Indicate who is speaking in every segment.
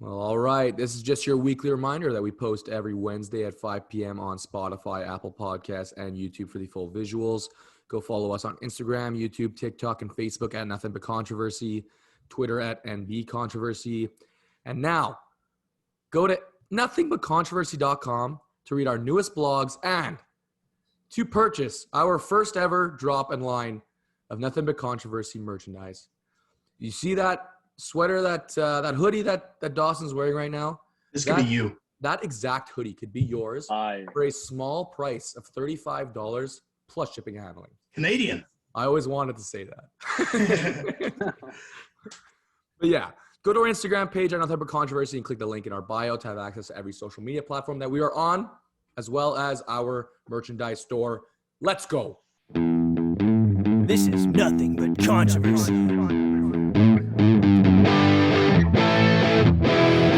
Speaker 1: Well, all right. This is just your weekly reminder that we post every Wednesday at 5 p.m. on Spotify, Apple Podcasts, and YouTube for the full visuals. Go follow us on Instagram, YouTube, TikTok, and Facebook at Nothing But Controversy, Twitter at NB Controversy. And now, go to nothingbutcontroversy.com to read our newest blogs and to purchase our first ever drop in line of Nothing But Controversy merchandise. You see that sweater, that hoodie that Dawson's wearing right now?
Speaker 2: This could be you.
Speaker 1: That exact hoodie could be yours for a small price of $35 plus shipping and handling.
Speaker 2: Canadian.
Speaker 1: I always wanted to say that. But yeah, go to our Instagram page at Nothing But Controversy and click the link in our bio to have access to every social media platform that we are on, as well as our merchandise store. Let's go.
Speaker 3: This is Nothing But Controversy.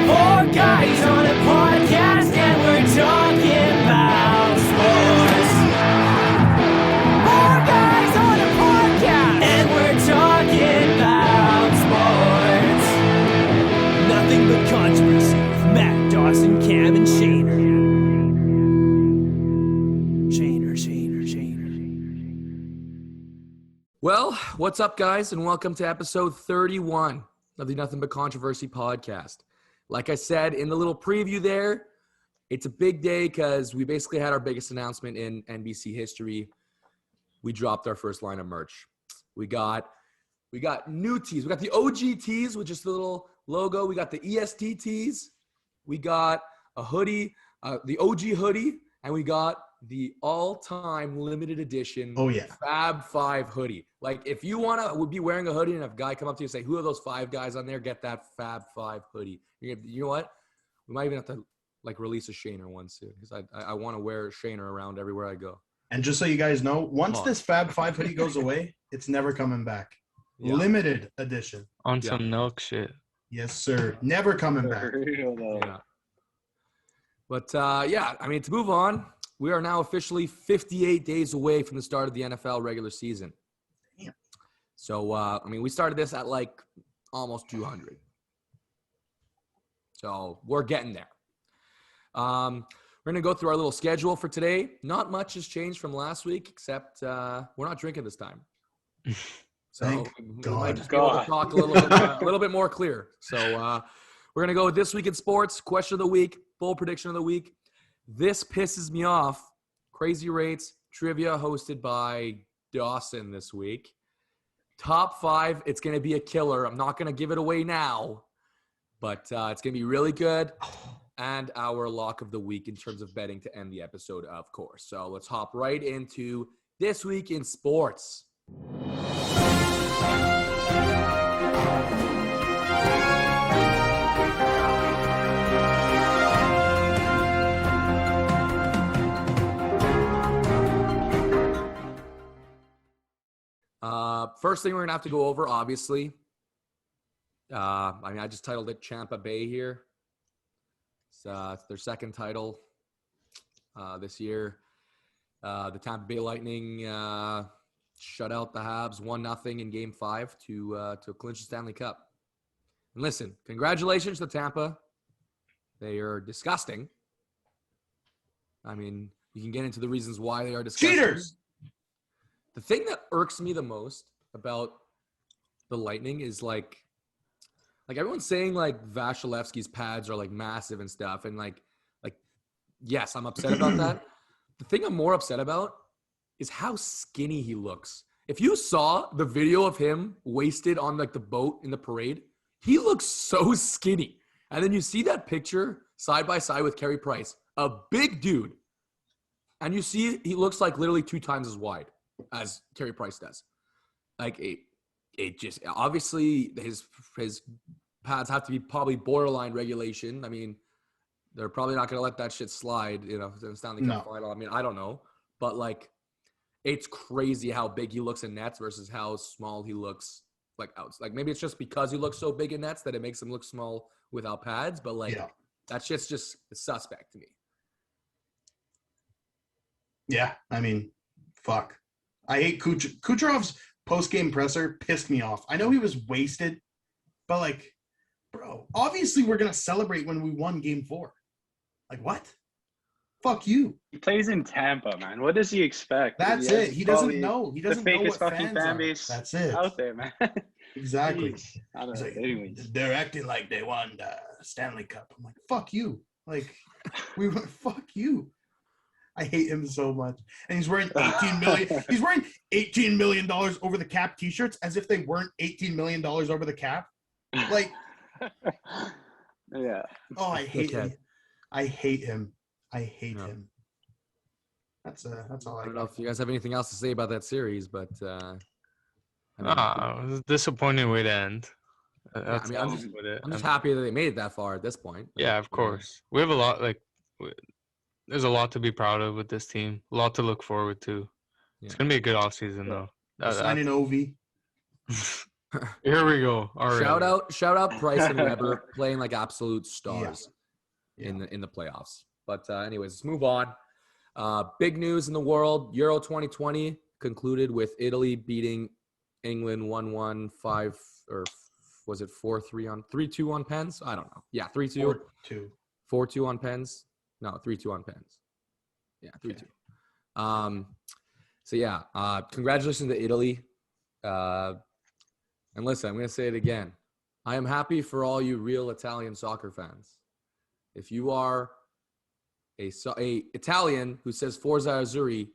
Speaker 3: Four guys on a podcast and we're talking about sports. Four guys on a podcast and we're talking about sports. Nothing But Controversy with Matt, Dawson, Cam, and Shaner.
Speaker 1: Well, what's up, guys, and welcome to episode 31 of the Nothing But Controversy podcast. Like I said in the little preview there, it's a big day because we basically had our biggest announcement in NBC history. We dropped our first line of merch. We got new tees. We got the OG tees with just the little logo. We got the EST tees. We got a hoodie, the OG hoodie, and we got the all-time limited edition Fab 5 hoodie. Like, if you would be wearing a hoodie and a guy come up to you and say, who are those 5 guys on there? Get that Fab 5 hoodie. You know what? We might even have to, release a Shaner one soon because I want to wear Shaner around everywhere I go.
Speaker 2: And just so you guys know, once this Fab 5 hoodie goes away, it's never coming back. Yeah. Limited edition.
Speaker 4: On some milk shit.
Speaker 2: Yes, sir. Never coming back.
Speaker 1: Yeah. But, to move on, we are now officially 58 days away from the start of the NFL regular season.
Speaker 2: Damn.
Speaker 1: So, we started this at almost 200. So we're getting there. We're going to go through our little schedule for today. Not much has changed from last week, except we're not drinking this time. So we might just be able to talk a little bit more clear. So we're going to go with This Week in Sports, Question of the Week, Bold Prediction of the Week. This pisses me off. Crazy Rates, trivia hosted by Dawson this week. Top 5, it's going to be a killer. I'm not going to give it away now, but it's going to be really good. And our lock of the week in terms of betting to end the episode, of course. So let's hop right into This Week in Sports. First thing we're going to have to go over, obviously. I just titled it Tampa Bay here. It's their second title this year. The Tampa Bay Lightning shut out the Habs 1-0 in Game 5 to clinch the Stanley Cup. And listen, congratulations to Tampa. They are disgusting. You can get into the reasons why they are disgusting.
Speaker 2: Cheaters!
Speaker 1: The thing that irks me the most about the Lightning is everyone's saying Vasilevsky's pads are massive and stuff, and yes, I'm upset about that. The thing I'm more upset about is how skinny he looks. If you saw the video of him wasted on the boat in the parade, he looks so skinny. And then you see that picture side by side with Carey Price, a big dude, and you see he looks literally 2 times as wide as Carey Price does. It just obviously his pads have to be probably borderline regulation. They're probably not going to let that shit slide, in the Stanley Cup Final. I don't know, but it's crazy how big he looks in nets versus how small he looks out. Maybe it's just because he looks so big in nets that it makes him look small without pads, but that shit's just suspect to me.
Speaker 2: Yeah, fuck. I hate Kucherov's post-game presser pissed me off. I know he was wasted, but bro, obviously we're going to celebrate when we won game 4. Like, what? Fuck you.
Speaker 4: He plays in Tampa, man. What does he expect?
Speaker 2: That's
Speaker 4: has
Speaker 2: it. He doesn't
Speaker 4: probably
Speaker 2: know. He
Speaker 4: the
Speaker 2: doesn't know
Speaker 4: fakest
Speaker 2: what
Speaker 4: fucking
Speaker 2: fans
Speaker 4: fan
Speaker 2: are.
Speaker 4: base
Speaker 2: That's it.
Speaker 4: out there, man.
Speaker 2: Exactly.
Speaker 4: Jeez. I don't
Speaker 2: He's
Speaker 4: know.
Speaker 2: like,
Speaker 4: Anyways.
Speaker 2: they're acting like they won the Stanley Cup. I'm like, fuck you. Like, fuck you. I hate him so much. And he's wearing $18 million. He's wearing $18 million over the cap t-shirts as if they weren't $18 million over the cap. Like,
Speaker 4: Yeah.
Speaker 2: oh, I hate him. I hate him. I hate
Speaker 1: Yeah.
Speaker 2: him. That's all
Speaker 1: I
Speaker 2: I
Speaker 1: don't know
Speaker 2: got.
Speaker 1: if you guys have anything else to say about that series, but I mean,
Speaker 5: It was a disappointing way to end.
Speaker 1: I mean, I'm
Speaker 5: honest with it.
Speaker 1: I'm just happy that they made it that far at this point.
Speaker 5: Yeah, of course. We have a lot. There's a lot to be proud of with this team. A lot to look forward to. It's
Speaker 1: Yeah.
Speaker 5: gonna be a good offseason though.
Speaker 2: Signing Ovi.
Speaker 5: Here we go. All right.
Speaker 1: Shout out Price and Weber playing like absolute stars
Speaker 2: Yeah.
Speaker 1: in the playoffs. But anyways, let's move on. Big news in the world: Euro 2020 concluded with Italy beating England 1-1, 5 or was it 4-3 on 3-2 on pens? I don't know. Yeah, 3-2.
Speaker 2: 4-2.
Speaker 1: 4-2 on pens. No, 3-2 on pens. Yeah, 3-2. So yeah, congratulations to Italy. And listen, I'm going to say it again. I am happy for all you real Italian soccer fans. If you are a Italian who says Forza Azzurri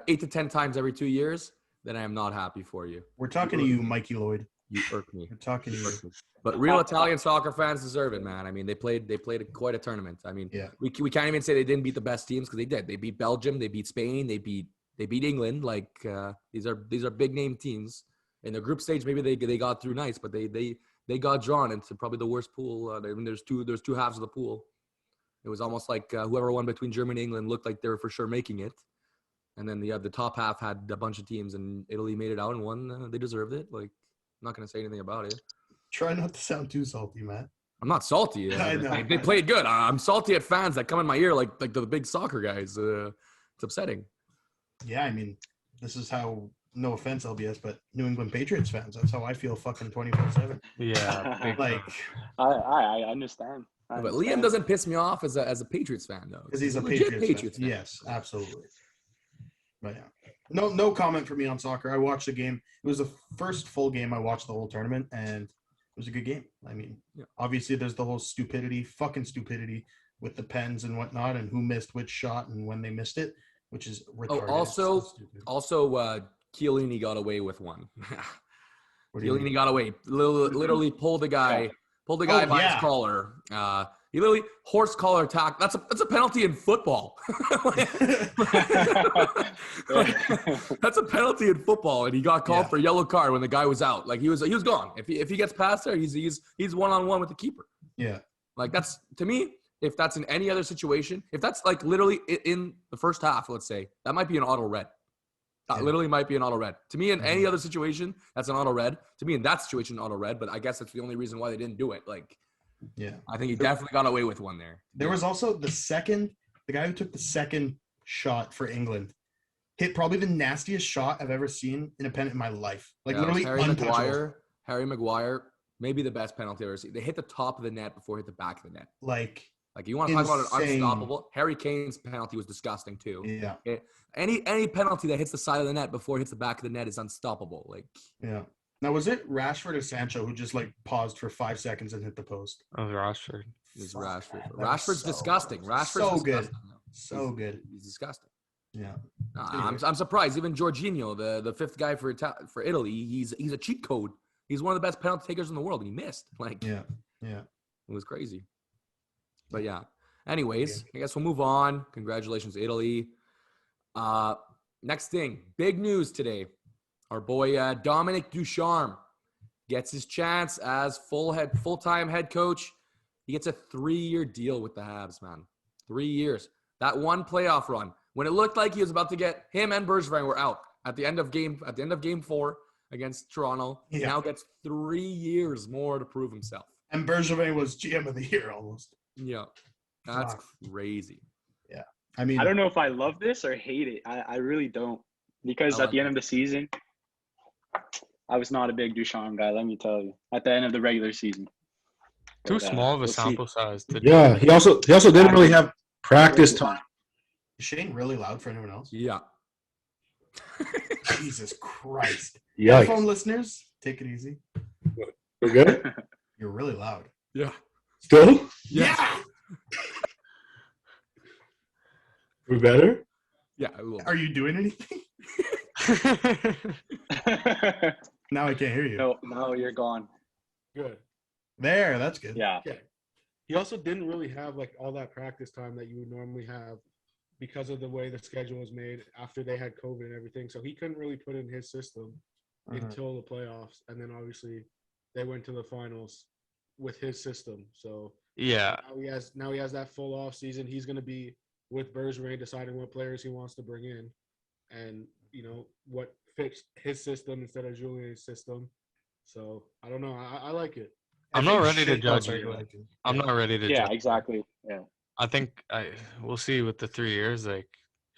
Speaker 1: 8 to 10 times every 2 years, then I am not happy for you.
Speaker 2: We're talking to you, Mikey Lloyd.
Speaker 1: You irk me.
Speaker 2: We're talking to you.
Speaker 1: But real Italian soccer fans deserve it, man. I mean, they played quite a tournament. I mean,
Speaker 2: Yeah.
Speaker 1: we can't even say they didn't beat the best teams because they did. They beat Belgium, they beat Spain, they beat England. Like these are big name teams. In the group stage, maybe they got through nice, but they got drawn into probably the worst pool. I mean, there's two halves of the pool. It was almost like whoever won between Germany and England looked like they were for sure making it. And then the top half had a bunch of teams, and Italy made it out and won. They deserved it. Like, I'm not going to say anything about it.
Speaker 2: Try not to sound too salty, Matt.
Speaker 1: I'm not salty.
Speaker 2: I know.
Speaker 1: They played good. I'm salty at fans that come in my ear like the big soccer guys. It's upsetting.
Speaker 2: Yeah, I mean, this is how, no offense, LBS, but New England Patriots fans, that's how I feel fucking 24/7.
Speaker 5: Yeah. big
Speaker 2: Like,
Speaker 4: I understand.
Speaker 1: But Liam doesn't piss me off as a Patriots fan, though.
Speaker 2: because he's a
Speaker 1: legit
Speaker 2: Patriots fan.
Speaker 1: fan.
Speaker 2: Yes, absolutely. But yeah. No comment for me on soccer. I watched the game. It was the first full game I watched the whole tournament, and it was a good game. I mean, obviously there's the whole fucking stupidity with the pens and whatnot, and who missed which shot and when they missed it, which is retarded.
Speaker 1: Also, Chiellini got away with one.
Speaker 2: What do you mean?
Speaker 1: Chiellini got away. Literally pulled the guy by his collar. He literally horse collar attack. That's a penalty in football. That's a penalty in football, and he got called for a yellow card when the guy was out. Like he was gone. If he gets past there, he's 1-on-1 with the keeper.
Speaker 2: Yeah.
Speaker 1: Like that's, to me, if that's in any other situation, if that's like literally in the first half, let's say, that might be an auto red. That literally might be an auto red. To me, in any other situation, that's an auto red. To me, in that situation, auto red. But I guess that's the only reason why they didn't do it. Like,
Speaker 2: Yeah.
Speaker 1: I think he definitely got away with one there.
Speaker 2: There was also the guy who took the second shot for England hit probably the nastiest shot I've ever seen in a pen in my life. Like literally untouchable.
Speaker 1: Harry Maguire, maybe the best penalty I've ever seen. They hit the top of the net before it hit the back of the net.
Speaker 2: Like
Speaker 1: you want to talk about an
Speaker 2: insane.
Speaker 1: unstoppable? Harry Kane's penalty was disgusting too.
Speaker 2: Yeah.
Speaker 1: Any penalty that hits the side of the net before it hits the back of the net is unstoppable. Like,
Speaker 2: yeah. Now, was it Rashford or Sancho who just like paused for 5 seconds and hit the post?
Speaker 5: That was Rashford.
Speaker 1: it's
Speaker 2: Fuck,
Speaker 1: Rashford.
Speaker 2: man. That
Speaker 1: Rashford's
Speaker 2: was
Speaker 1: disgusting. Rashford's
Speaker 2: so good.
Speaker 1: disgusting, though.
Speaker 2: So good.
Speaker 1: He's disgusting.
Speaker 2: Yeah.
Speaker 1: I'm surprised. Even Jorginho, the fifth guy for Italy, he's a cheat code. He's one of the best penalty takers in the world, and he missed. Like,
Speaker 2: Yeah.
Speaker 1: it was crazy. But yeah. Anyways, I guess we'll move on. Congratulations, Italy. Next thing, big news today. Our boy Dominic Ducharme gets his chance as full-time head coach. He gets a 3-year deal with the Habs, man. 3 years. That one playoff run, when it looked like he was about to get him and Bergevin were out at the end of game 4 against Toronto. He now gets 3 years more to prove himself.
Speaker 2: And Bergevin was GM of the year almost.
Speaker 1: Yeah. That's crazy.
Speaker 2: Yeah. I mean,
Speaker 4: I don't know if I love this or hate it. I really don't. Because at the end of the season, I was not a big Ducharme guy, let me tell you. At the end of the regular season.
Speaker 5: Too small of a
Speaker 4: we'll see.
Speaker 5: sample size to
Speaker 6: Yeah, he also didn't really have practice time.
Speaker 2: Is Shane really loud for anyone else?
Speaker 1: Yeah.
Speaker 2: Jesus Christ.
Speaker 6: Yikes.
Speaker 2: Headphone listeners, take it easy.
Speaker 6: We're good?
Speaker 2: You're really loud.
Speaker 1: Yeah.
Speaker 6: Still?
Speaker 2: Yeah.
Speaker 6: We're better?
Speaker 1: Yeah. I will.
Speaker 2: Are you doing anything? Now I can't hear you.
Speaker 4: No, you're gone.
Speaker 6: Good.
Speaker 2: There, that's good.
Speaker 4: Yeah.
Speaker 6: Yeah. He also didn't really have like all that practice time that you would normally have because of the way the schedule was made after they had COVID and everything. So he couldn't really put in his system until the playoffs. And then obviously they went to the finals with his system. So
Speaker 5: Yeah.
Speaker 6: now he has that full off season. He's going to be with Bergevin deciding what players he wants to bring in and, you know, what fits his system instead of Julien's system. So I don't know. I like it.
Speaker 5: I'm
Speaker 2: I
Speaker 5: not
Speaker 2: think
Speaker 5: ready to
Speaker 2: Shane-
Speaker 5: judge
Speaker 2: sorry,
Speaker 5: it.
Speaker 2: go ahead.
Speaker 5: I'm not ready to
Speaker 4: Yeah,
Speaker 5: judge.
Speaker 4: exactly. Yeah.
Speaker 5: I think we'll see with the 3 years. Like,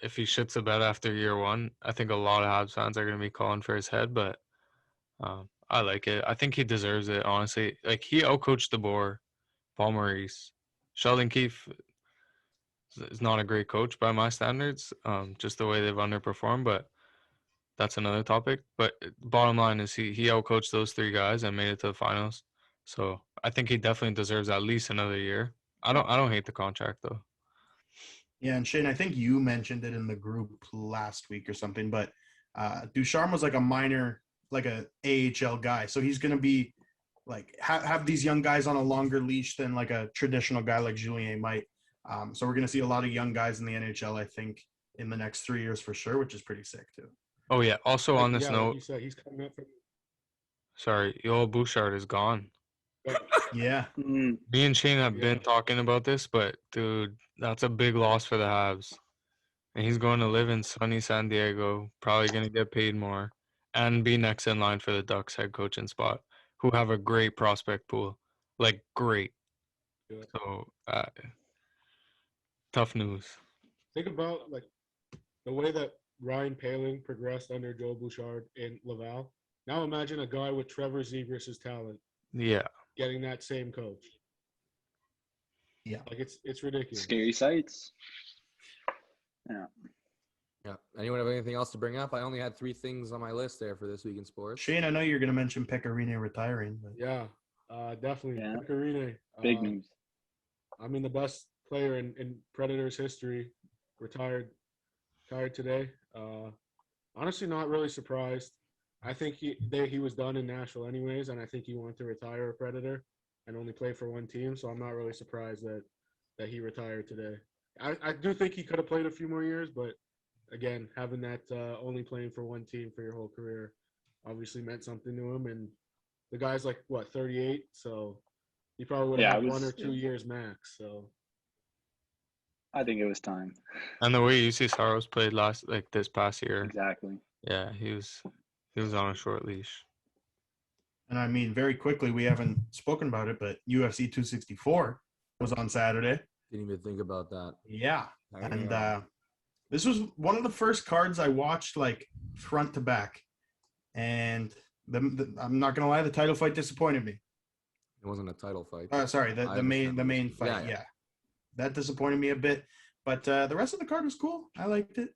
Speaker 5: if he shits the bed after year one, I think a lot of Habs fans are going to be calling for his head. But I like it. I think he deserves it, honestly. Like, he outcoached DeBoer, Paul Maurice. Sheldon Keefe is not a great coach by my standards, just the way they've underperformed. But that's another topic. But bottom line is he outcoached those 3 guys and made it to the finals. So I think he definitely deserves at least another year. I don't hate the contract though.
Speaker 2: Yeah, and Shane, I think you mentioned it in the group last week or something, but Ducharme was like a minor, like a AHL guy. So he's going to be like have these young guys on a longer leash than like a traditional guy like Julien might. So we're going to see a lot of young guys in the NHL, I think, in the next 3 years for sure, which is pretty sick too.
Speaker 5: Oh yeah. Also on this
Speaker 6: Like
Speaker 5: note,
Speaker 6: you said, he's coming up from
Speaker 5: sorry, Yoel Bouchard is gone.
Speaker 2: Yeah.
Speaker 4: Mm,
Speaker 5: Me and Shane have been
Speaker 6: Yeah.
Speaker 5: talking about this, but dude, that's a big loss for the Habs. And he's going to live in sunny San Diego, probably going to get paid more, and be next in line for the Ducks head coaching spot, who have a great prospect pool, like great.
Speaker 6: Yeah.
Speaker 5: So tough news.
Speaker 6: Think about like the way that Ryan Poehling progressed under Joe Bouchard in Laval. Now imagine a guy with Trevor Zegras' talent
Speaker 5: Yeah.
Speaker 6: getting that same coach.
Speaker 2: Yeah.
Speaker 6: Like it's ridiculous.
Speaker 4: scary sights.
Speaker 1: Yeah. Anyone have anything else to bring up? I only had 3 things on my list there for this week in sports.
Speaker 2: Shane, I know you're going to mention Pecorino retiring, but
Speaker 6: Yeah, definitely.
Speaker 4: Yeah.
Speaker 6: Pecorine,
Speaker 4: Big news.
Speaker 6: I mean, the best player in Predators history retired today. Honestly, not really surprised. I think he was done in Nashville anyways, and I think he wanted to retire a Predator and only play for one team. So I'm not really surprised that he retired today. I do think he could have played a few more years, but again, having that only playing for one team for your whole career obviously meant something to him. And the guy's like, what, 38? So he probably would have had 1 or 2 years max. So
Speaker 4: I think it was time.
Speaker 5: And the way UC Saros played this past year,
Speaker 4: Exactly.
Speaker 5: yeah, he was on a short leash.
Speaker 2: and I mean, very quickly, we haven't spoken about it, but UFC 264 was on Saturday.
Speaker 1: Didn't even think about that.
Speaker 2: Yeah. And
Speaker 1: Yeah.
Speaker 2: this was one of the first cards I watched like front to back. And I'm not going to lie, the title fight disappointed me.
Speaker 1: It wasn't a title fight.
Speaker 2: Sorry,
Speaker 1: I
Speaker 2: the main
Speaker 1: understand.
Speaker 2: fight.
Speaker 1: Yeah.
Speaker 2: Yeah. That disappointed me a bit. But the rest of the card was cool. I liked it.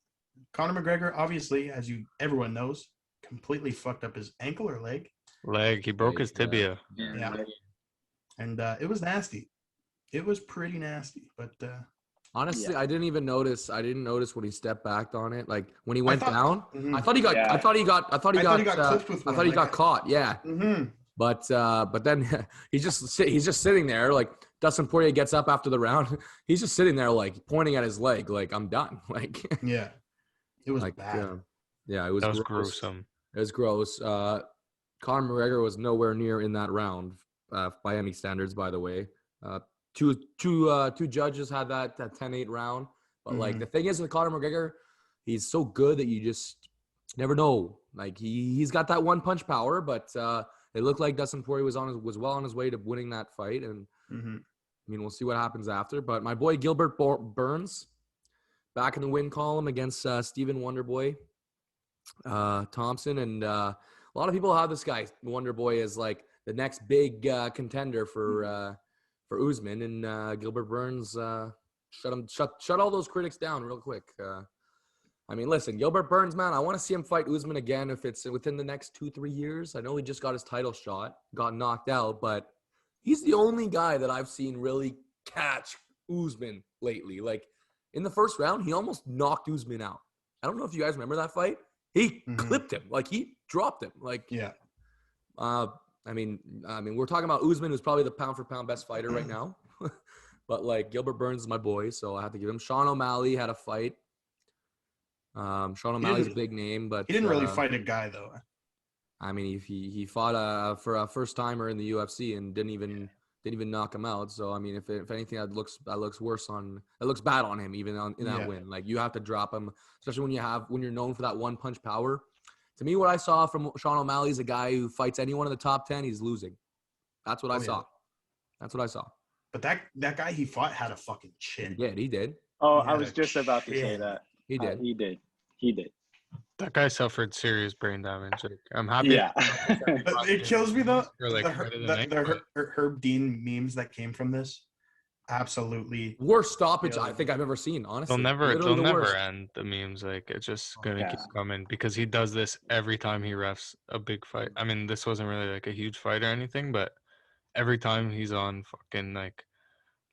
Speaker 2: Conor McGregor, obviously, as everyone knows, completely fucked up his ankle or leg.
Speaker 5: He broke his
Speaker 1: Yeah.
Speaker 5: tibia.
Speaker 2: Yeah. And it was nasty. It was pretty nasty. But
Speaker 1: Honestly, I didn't even notice. I didn't notice when he stepped back on it. Like when he went
Speaker 2: thought-
Speaker 1: down,
Speaker 2: Mhm.
Speaker 1: I thought he got.
Speaker 4: Yeah.
Speaker 1: I thought he got
Speaker 2: clipped with
Speaker 1: I
Speaker 2: one,
Speaker 1: thought he
Speaker 2: like-
Speaker 1: got caught. Yeah,
Speaker 2: Mhm.
Speaker 1: but then he's just sitting there. Like Dustin Poirier gets up after the round. He's just sitting there, like pointing at his leg, like I'm done. Like
Speaker 2: Yeah. It was
Speaker 1: like
Speaker 2: bad.
Speaker 1: yeah, it was.
Speaker 5: That was
Speaker 1: gross.
Speaker 5: gruesome.
Speaker 1: It was gross. Conor McGregor was nowhere near in that round by any standards, by the way. Two judges had that 10-8 round. But like the thing is with Conor McGregor, he's so good that you just never know. Like he's got that one punch power, but it looked like Dustin Poirier was well on his way to winning that fight. And
Speaker 2: Mhm.
Speaker 1: I mean, we'll see what happens after. But my boy Gilbert Burns back in the win column against Stephen Wonderboy Thompson, and a lot of people have this guy Wonderboy as like the next big contender for Usman, and Gilbert Burns shut all those critics down real quick. I mean, listen, Gilbert Burns, man, I want to see him fight Usman again if it's within the next 2-3 years. I know he just got his title shot, got knocked out, but he's the only guy that I've seen really catch Usman lately. Like, in the first round, he almost knocked Usman out. I don't know if you guys remember that fight. He clipped him. Like, he dropped him. Like,
Speaker 2: Yeah.
Speaker 1: I mean, we're talking about Usman, who's probably the pound-for-pound best fighter right now. But, like, Gilbert Burns is my boy, so I have to give him. Sean O'Malley had a fight. Sean O'Malley's a big name, but
Speaker 2: he didn't really fight a guy though.
Speaker 1: I mean, he fought for a first timer in the UFC and didn't even knock him out. So I mean, if anything, that looks bad on him even in that win. Like, you have to drop him, especially when you're known for that one punch power. To me, what I saw from Sean O'Malley is a guy who fights anyone in the top 10, he's losing. That's what I saw. That's what I saw.
Speaker 2: But that guy he fought had a fucking chin.
Speaker 1: Yeah, he did.
Speaker 4: Oh, I was just about to say that.
Speaker 1: He did.
Speaker 4: He did.
Speaker 5: That guy suffered serious brain damage. Like, I'm happy.
Speaker 4: Yeah.
Speaker 2: But it kills me though.
Speaker 5: Like,
Speaker 2: the Herb Dean memes that came from this, absolutely
Speaker 1: Worst stoppage I think I've ever seen. Honestly,
Speaker 5: they'll
Speaker 1: Literally the
Speaker 5: never
Speaker 1: worst.
Speaker 5: end the memes. Like, it's just gonna keep coming because he does this every time he refs a big fight. I mean, this wasn't really like a huge fight or anything, but every time he's on fucking like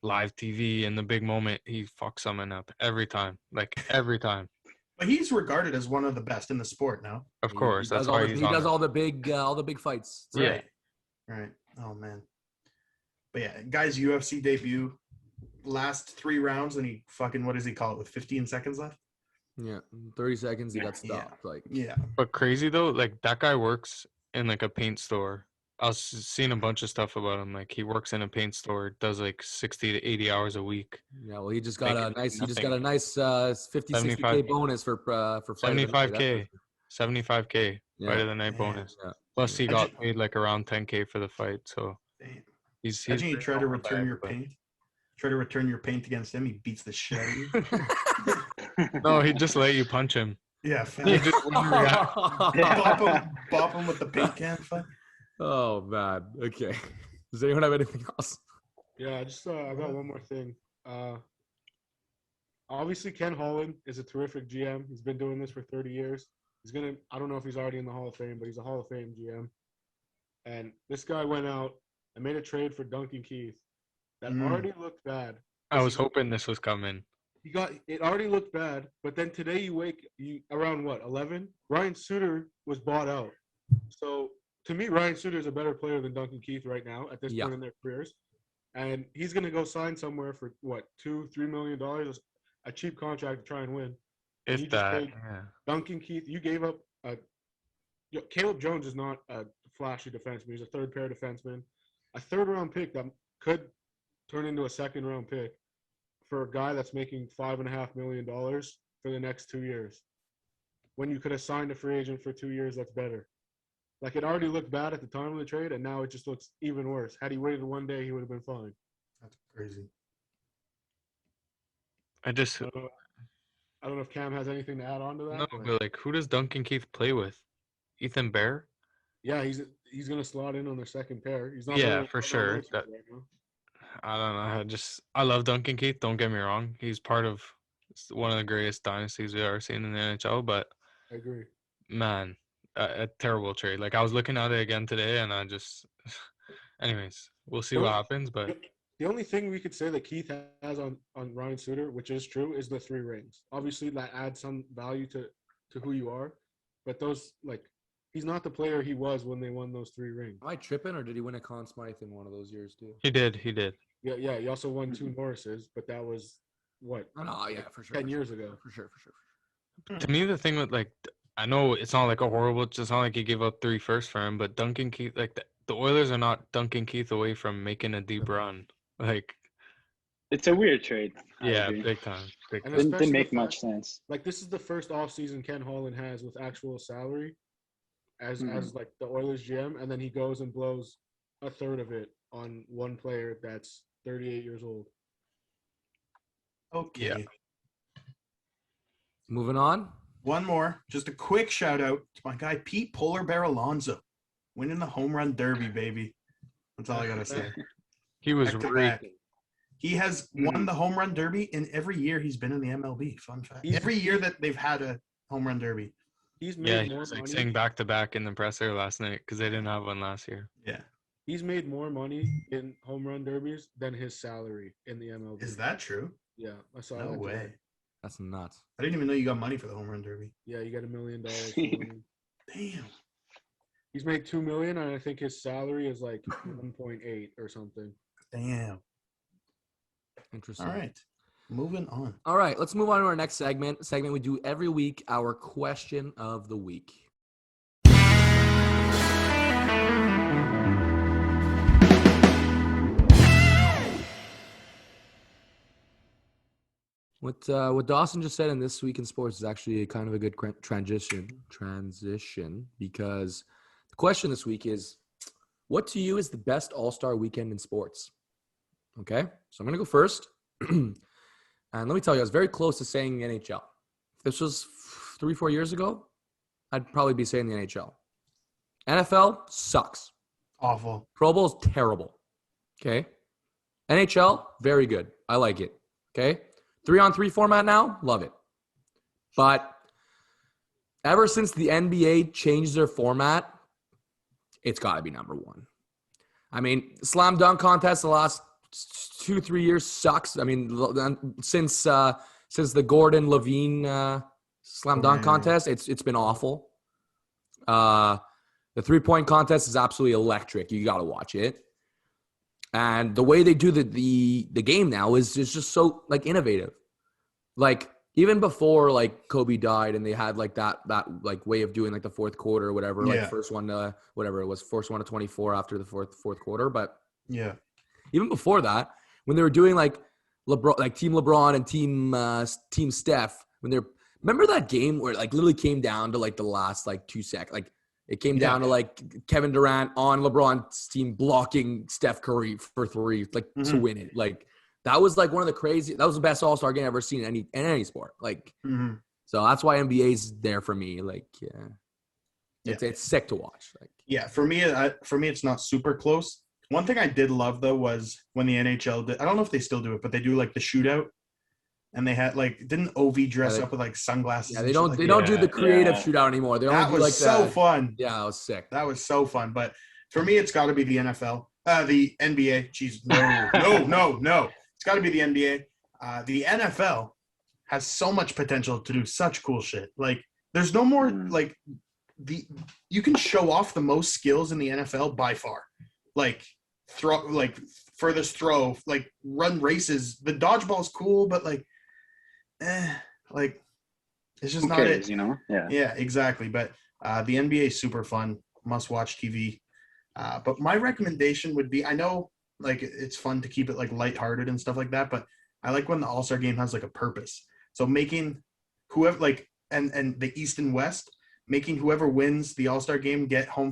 Speaker 5: live TV in the big moment, he fucks someone up every time. Like, every time.
Speaker 2: But he's regarded as one of the best in the sport now.
Speaker 5: Of course,
Speaker 1: he
Speaker 5: that's
Speaker 1: does
Speaker 5: why
Speaker 1: he does all the big fights.
Speaker 5: Yeah.
Speaker 2: Right. Oh man. But yeah, guy's UFC debut, last 3 rounds, and he fucking, what does he call it, with 15 seconds left?
Speaker 1: Yeah, 30 seconds he got stopped. Like,
Speaker 2: Yeah.
Speaker 5: But crazy though, like, that guy works in like a paint store. I was seeing a bunch of stuff about him. Like, he works in a paint store, does like 60 to 80 hours a week.
Speaker 1: yeah, well, he just got a
Speaker 5: Making
Speaker 1: nice 50-60K bonus for fight of the night.
Speaker 5: 75K
Speaker 2: Yeah.
Speaker 5: fight of the night bonus.
Speaker 1: Yeah.
Speaker 5: Plus he got paid like around 10K for the fight. So
Speaker 2: Damn.
Speaker 5: he's
Speaker 2: Imagine you
Speaker 5: pretty
Speaker 2: try to
Speaker 5: overbad,
Speaker 2: return your
Speaker 5: but-
Speaker 2: paint. Try to return your paint against him. He beats the shit out of you.
Speaker 5: No, he'd just let you punch him.
Speaker 2: Yeah,
Speaker 5: He
Speaker 2: fam.
Speaker 5: just wouldn't react.
Speaker 2: bop him with the paint can. Fuck.
Speaker 1: Oh man. Okay. Does anyone have anything else?
Speaker 6: Yeah, I got one more thing. Obviously, Ken Holland is a terrific GM. He's been doing this for 30 years. I don't know if he's already in the Hall of Fame, but he's a Hall of Fame GM. And this guy went out and made a trade for Duncan Keith that already looked bad.
Speaker 5: I was hoping this was coming.
Speaker 6: It already looked bad, but then today around 11, Ryan Suter was bought out. So to me, Ryan Suter is a better player than Duncan Keith right now at this point in their careers. And he's going to go sign somewhere for $2-3 million, a cheap contract to try and win. And
Speaker 5: If that,
Speaker 6: Duncan Keith, you gave up Caleb Jones is not a flashy defenseman. He's a third pair defenseman. A third-round pick that could turn into a second-round pick for a guy that's making $5.5 million for the next 2 years. When you could have signed a free agent for 2 years, that's better. Like, it already looked bad at the time of the trade, and now it just looks even worse. Had he waited one day, he would have been fine.
Speaker 2: That's crazy.
Speaker 5: I just
Speaker 6: I don't know if Cam has anything to add on to that.
Speaker 5: no, but like, who does Duncan Keith play with? Ethan Bear?
Speaker 6: Yeah, he's gonna slot in on their second pair. He's not.
Speaker 5: Yeah, for sure. That, I don't know. I love Duncan Keith. Don't get me wrong. He's part of one of the greatest dynasties we've ever seen in the NHL. But
Speaker 6: I agree.
Speaker 5: Man, a terrible trade. Like, I was looking at it again today, and I just. Anyways, we'll see what happens. But
Speaker 6: the only thing we could say that Keith has on Ryan Suter, which is true, is the 3 rings. Obviously, that adds some value to who you are. But those, like, he's not the player he was when they won those 3 rings.
Speaker 1: Am I tripping, or did he win a Conn Smythe in one of those years too?
Speaker 5: he did.
Speaker 6: Yeah. He also won 2 Norrises, but that was what?
Speaker 1: Oh yeah, for sure.
Speaker 6: 10 years ago.
Speaker 1: For sure.
Speaker 5: To me, the thing with, like, I know it's not like a horrible. It's not like he gave up 3 firsts for him, but Duncan Keith, like, the Oilers are not Duncan Keith away from making a deep run. Like,
Speaker 4: It's a weird trade. I
Speaker 5: yeah,
Speaker 4: agree.
Speaker 5: big time.
Speaker 6: And
Speaker 4: Didn't
Speaker 6: especially
Speaker 4: make
Speaker 6: the
Speaker 4: much
Speaker 6: fact-
Speaker 4: sense.
Speaker 6: Like, this is the first offseason Ken Holland has with actual salary as like the Oilers GM, and then he goes and blows a third of it on one player that's 38 years old.
Speaker 2: Okay.
Speaker 5: Yeah.
Speaker 1: Moving on.
Speaker 2: One more. Just a quick shout out to my guy Pete Polar Bear Alonso, winning the home run derby, baby. That's all I gotta say.
Speaker 5: He was
Speaker 2: back-to-back.
Speaker 5: raking.
Speaker 2: He has won the home run derby in every year he's been in the MLB. Fun fact. Every year that they've had a home run derby.
Speaker 6: He's
Speaker 5: Yeah,
Speaker 6: made
Speaker 5: he
Speaker 6: more
Speaker 5: was like
Speaker 6: money.
Speaker 5: saying back-to-back in the presser last night because they didn't have one last year.
Speaker 2: Yeah.
Speaker 6: He's made more money in home run derbies than his salary in the MLB.
Speaker 2: Is that true?
Speaker 6: Yeah, I saw
Speaker 2: No
Speaker 6: that.
Speaker 2: way.
Speaker 6: Today.
Speaker 1: That's nuts.
Speaker 2: I didn't even know you got money for the home run derby.
Speaker 6: Yeah, you get $1 million for winning.
Speaker 2: Damn.
Speaker 6: He's made $2 million, and I think his salary is like 1.8 or something.
Speaker 2: Damn.
Speaker 1: Interesting.
Speaker 2: All right. Moving on.
Speaker 1: All right, let's move on to our next segment. Segment we do every week, our question of the week. What Dawson just said in This Week in Sports is actually kind of a good transition because the question this week is, what to you is the best All-Star weekend in sports? Okay, so I'm going to go first. And let me tell you, I was very close to saying the NHL. If this was 3-4 years ago, I'd probably be saying the NHL. NFL sucks.
Speaker 2: Awful.
Speaker 1: Pro Bowl's terrible. Okay. NHL, very good. I like it. Okay. 3-on-3 format now, love it. But ever since the NBA changed their format, it's got to be number one. I mean, slam dunk contest the last 2-3 years sucks. I mean, since the Gordon Levine slam dunk contest, it's been awful. The 3-point contest is absolutely electric. You got to watch it. And the way they do the game now is just so like innovative. Like even before like Kobe died and they had like that like way of doing like the fourth quarter or whatever, like first one to whatever it was, first one to 24 after the fourth quarter. But
Speaker 2: yeah,
Speaker 1: even before that, when they were doing like LeBron, like Team LeBron and Team Steph, when they're remember that game where it like literally came down to like the last like 2 seconds, like it came down to like Kevin Durant on LeBron's team blocking Steph Curry for 3, like to win it. Like that was like one of the crazy. That was the best All-Star game I've ever seen in any sport. Like, so that's why NBA's there for me. Like, it's sick to watch. Like,
Speaker 2: for me, it's not super close. One thing I did love though was when the NHL did. I don't know if they still do it, but they do like the shootout. And they had like, didn't OV dress up with like sunglasses?
Speaker 1: Yeah, they don't do the creative shootout anymore. They only do like
Speaker 2: so fun.
Speaker 1: Yeah, that was sick.
Speaker 2: That was so fun. But for me, it's got to be the NFL, the NBA. Jeez, no. It's got to be the NBA. The NFL has so much potential to do such cool shit. Like, there's no more like you can show off the most skills in the NFL by far. Like throw, like furthest throw, like run races. The dodgeball is cool, but like. Like it's just not it,
Speaker 4: you know?
Speaker 2: Yeah, exactly. But the NBA is super fun, must watch TV. But my recommendation would be, I know like it's fun to keep it like lighthearted and stuff like that, but I like when the All-Star game has like a purpose. So making whoever like and the East and West, making whoever wins the All-Star game get home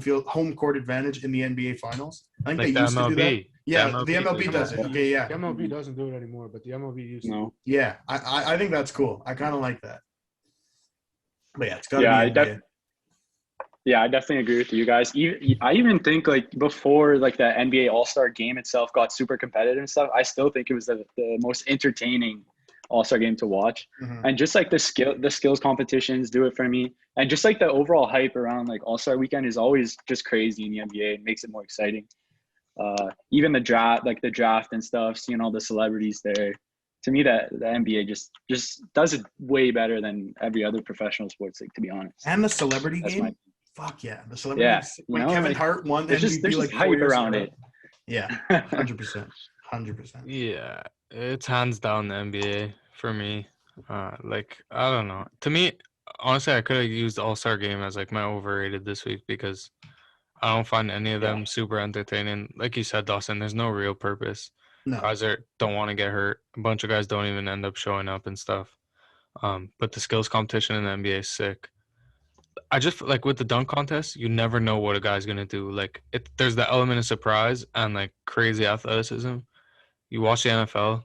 Speaker 2: court advantage in the NBA finals. I think
Speaker 5: like
Speaker 2: they used to do that. Yeah, the MLB does it. Okay, yeah.
Speaker 6: The MLB doesn't do it anymore, but the MLB used to.
Speaker 4: No.
Speaker 2: Yeah, I think that's cool. I kind of like that. But yeah, it's got to be NBA.
Speaker 4: I definitely agree with you guys. I even think like before like the NBA All-Star game itself got super competitive and stuff, I still think it was the most entertaining All-Star game to watch. And just like the skills competitions do it for me. And just like the overall hype around like All-Star weekend is always just crazy in the NBA. It makes it more exciting. Even the draft and stuff, seeing all the celebrities there. To me, that the NBA just does it way better than every other professional sports league, to be honest.
Speaker 2: And the celebrity game, fuck yeah, the celebrity. Yeah, when Kevin Hart won,
Speaker 4: there's
Speaker 2: MVP
Speaker 4: just
Speaker 2: like
Speaker 4: hype around it.
Speaker 2: Yeah, 100%.
Speaker 5: Yeah, it's hands down the NBA for me. Like I don't know. To me, honestly, I could have used the All-Star game as like my overrated this week because I don't find any of them super entertaining. Like you said, Dawson, there's no real purpose.
Speaker 2: No.
Speaker 5: Guys don't want to get hurt. A bunch of guys don't even end up showing up and stuff. But the skills competition in the NBA is sick. I just like with the dunk contest, you never know what a guy's gonna do. Like there's the element of surprise and like crazy athleticism. You watch the NFL,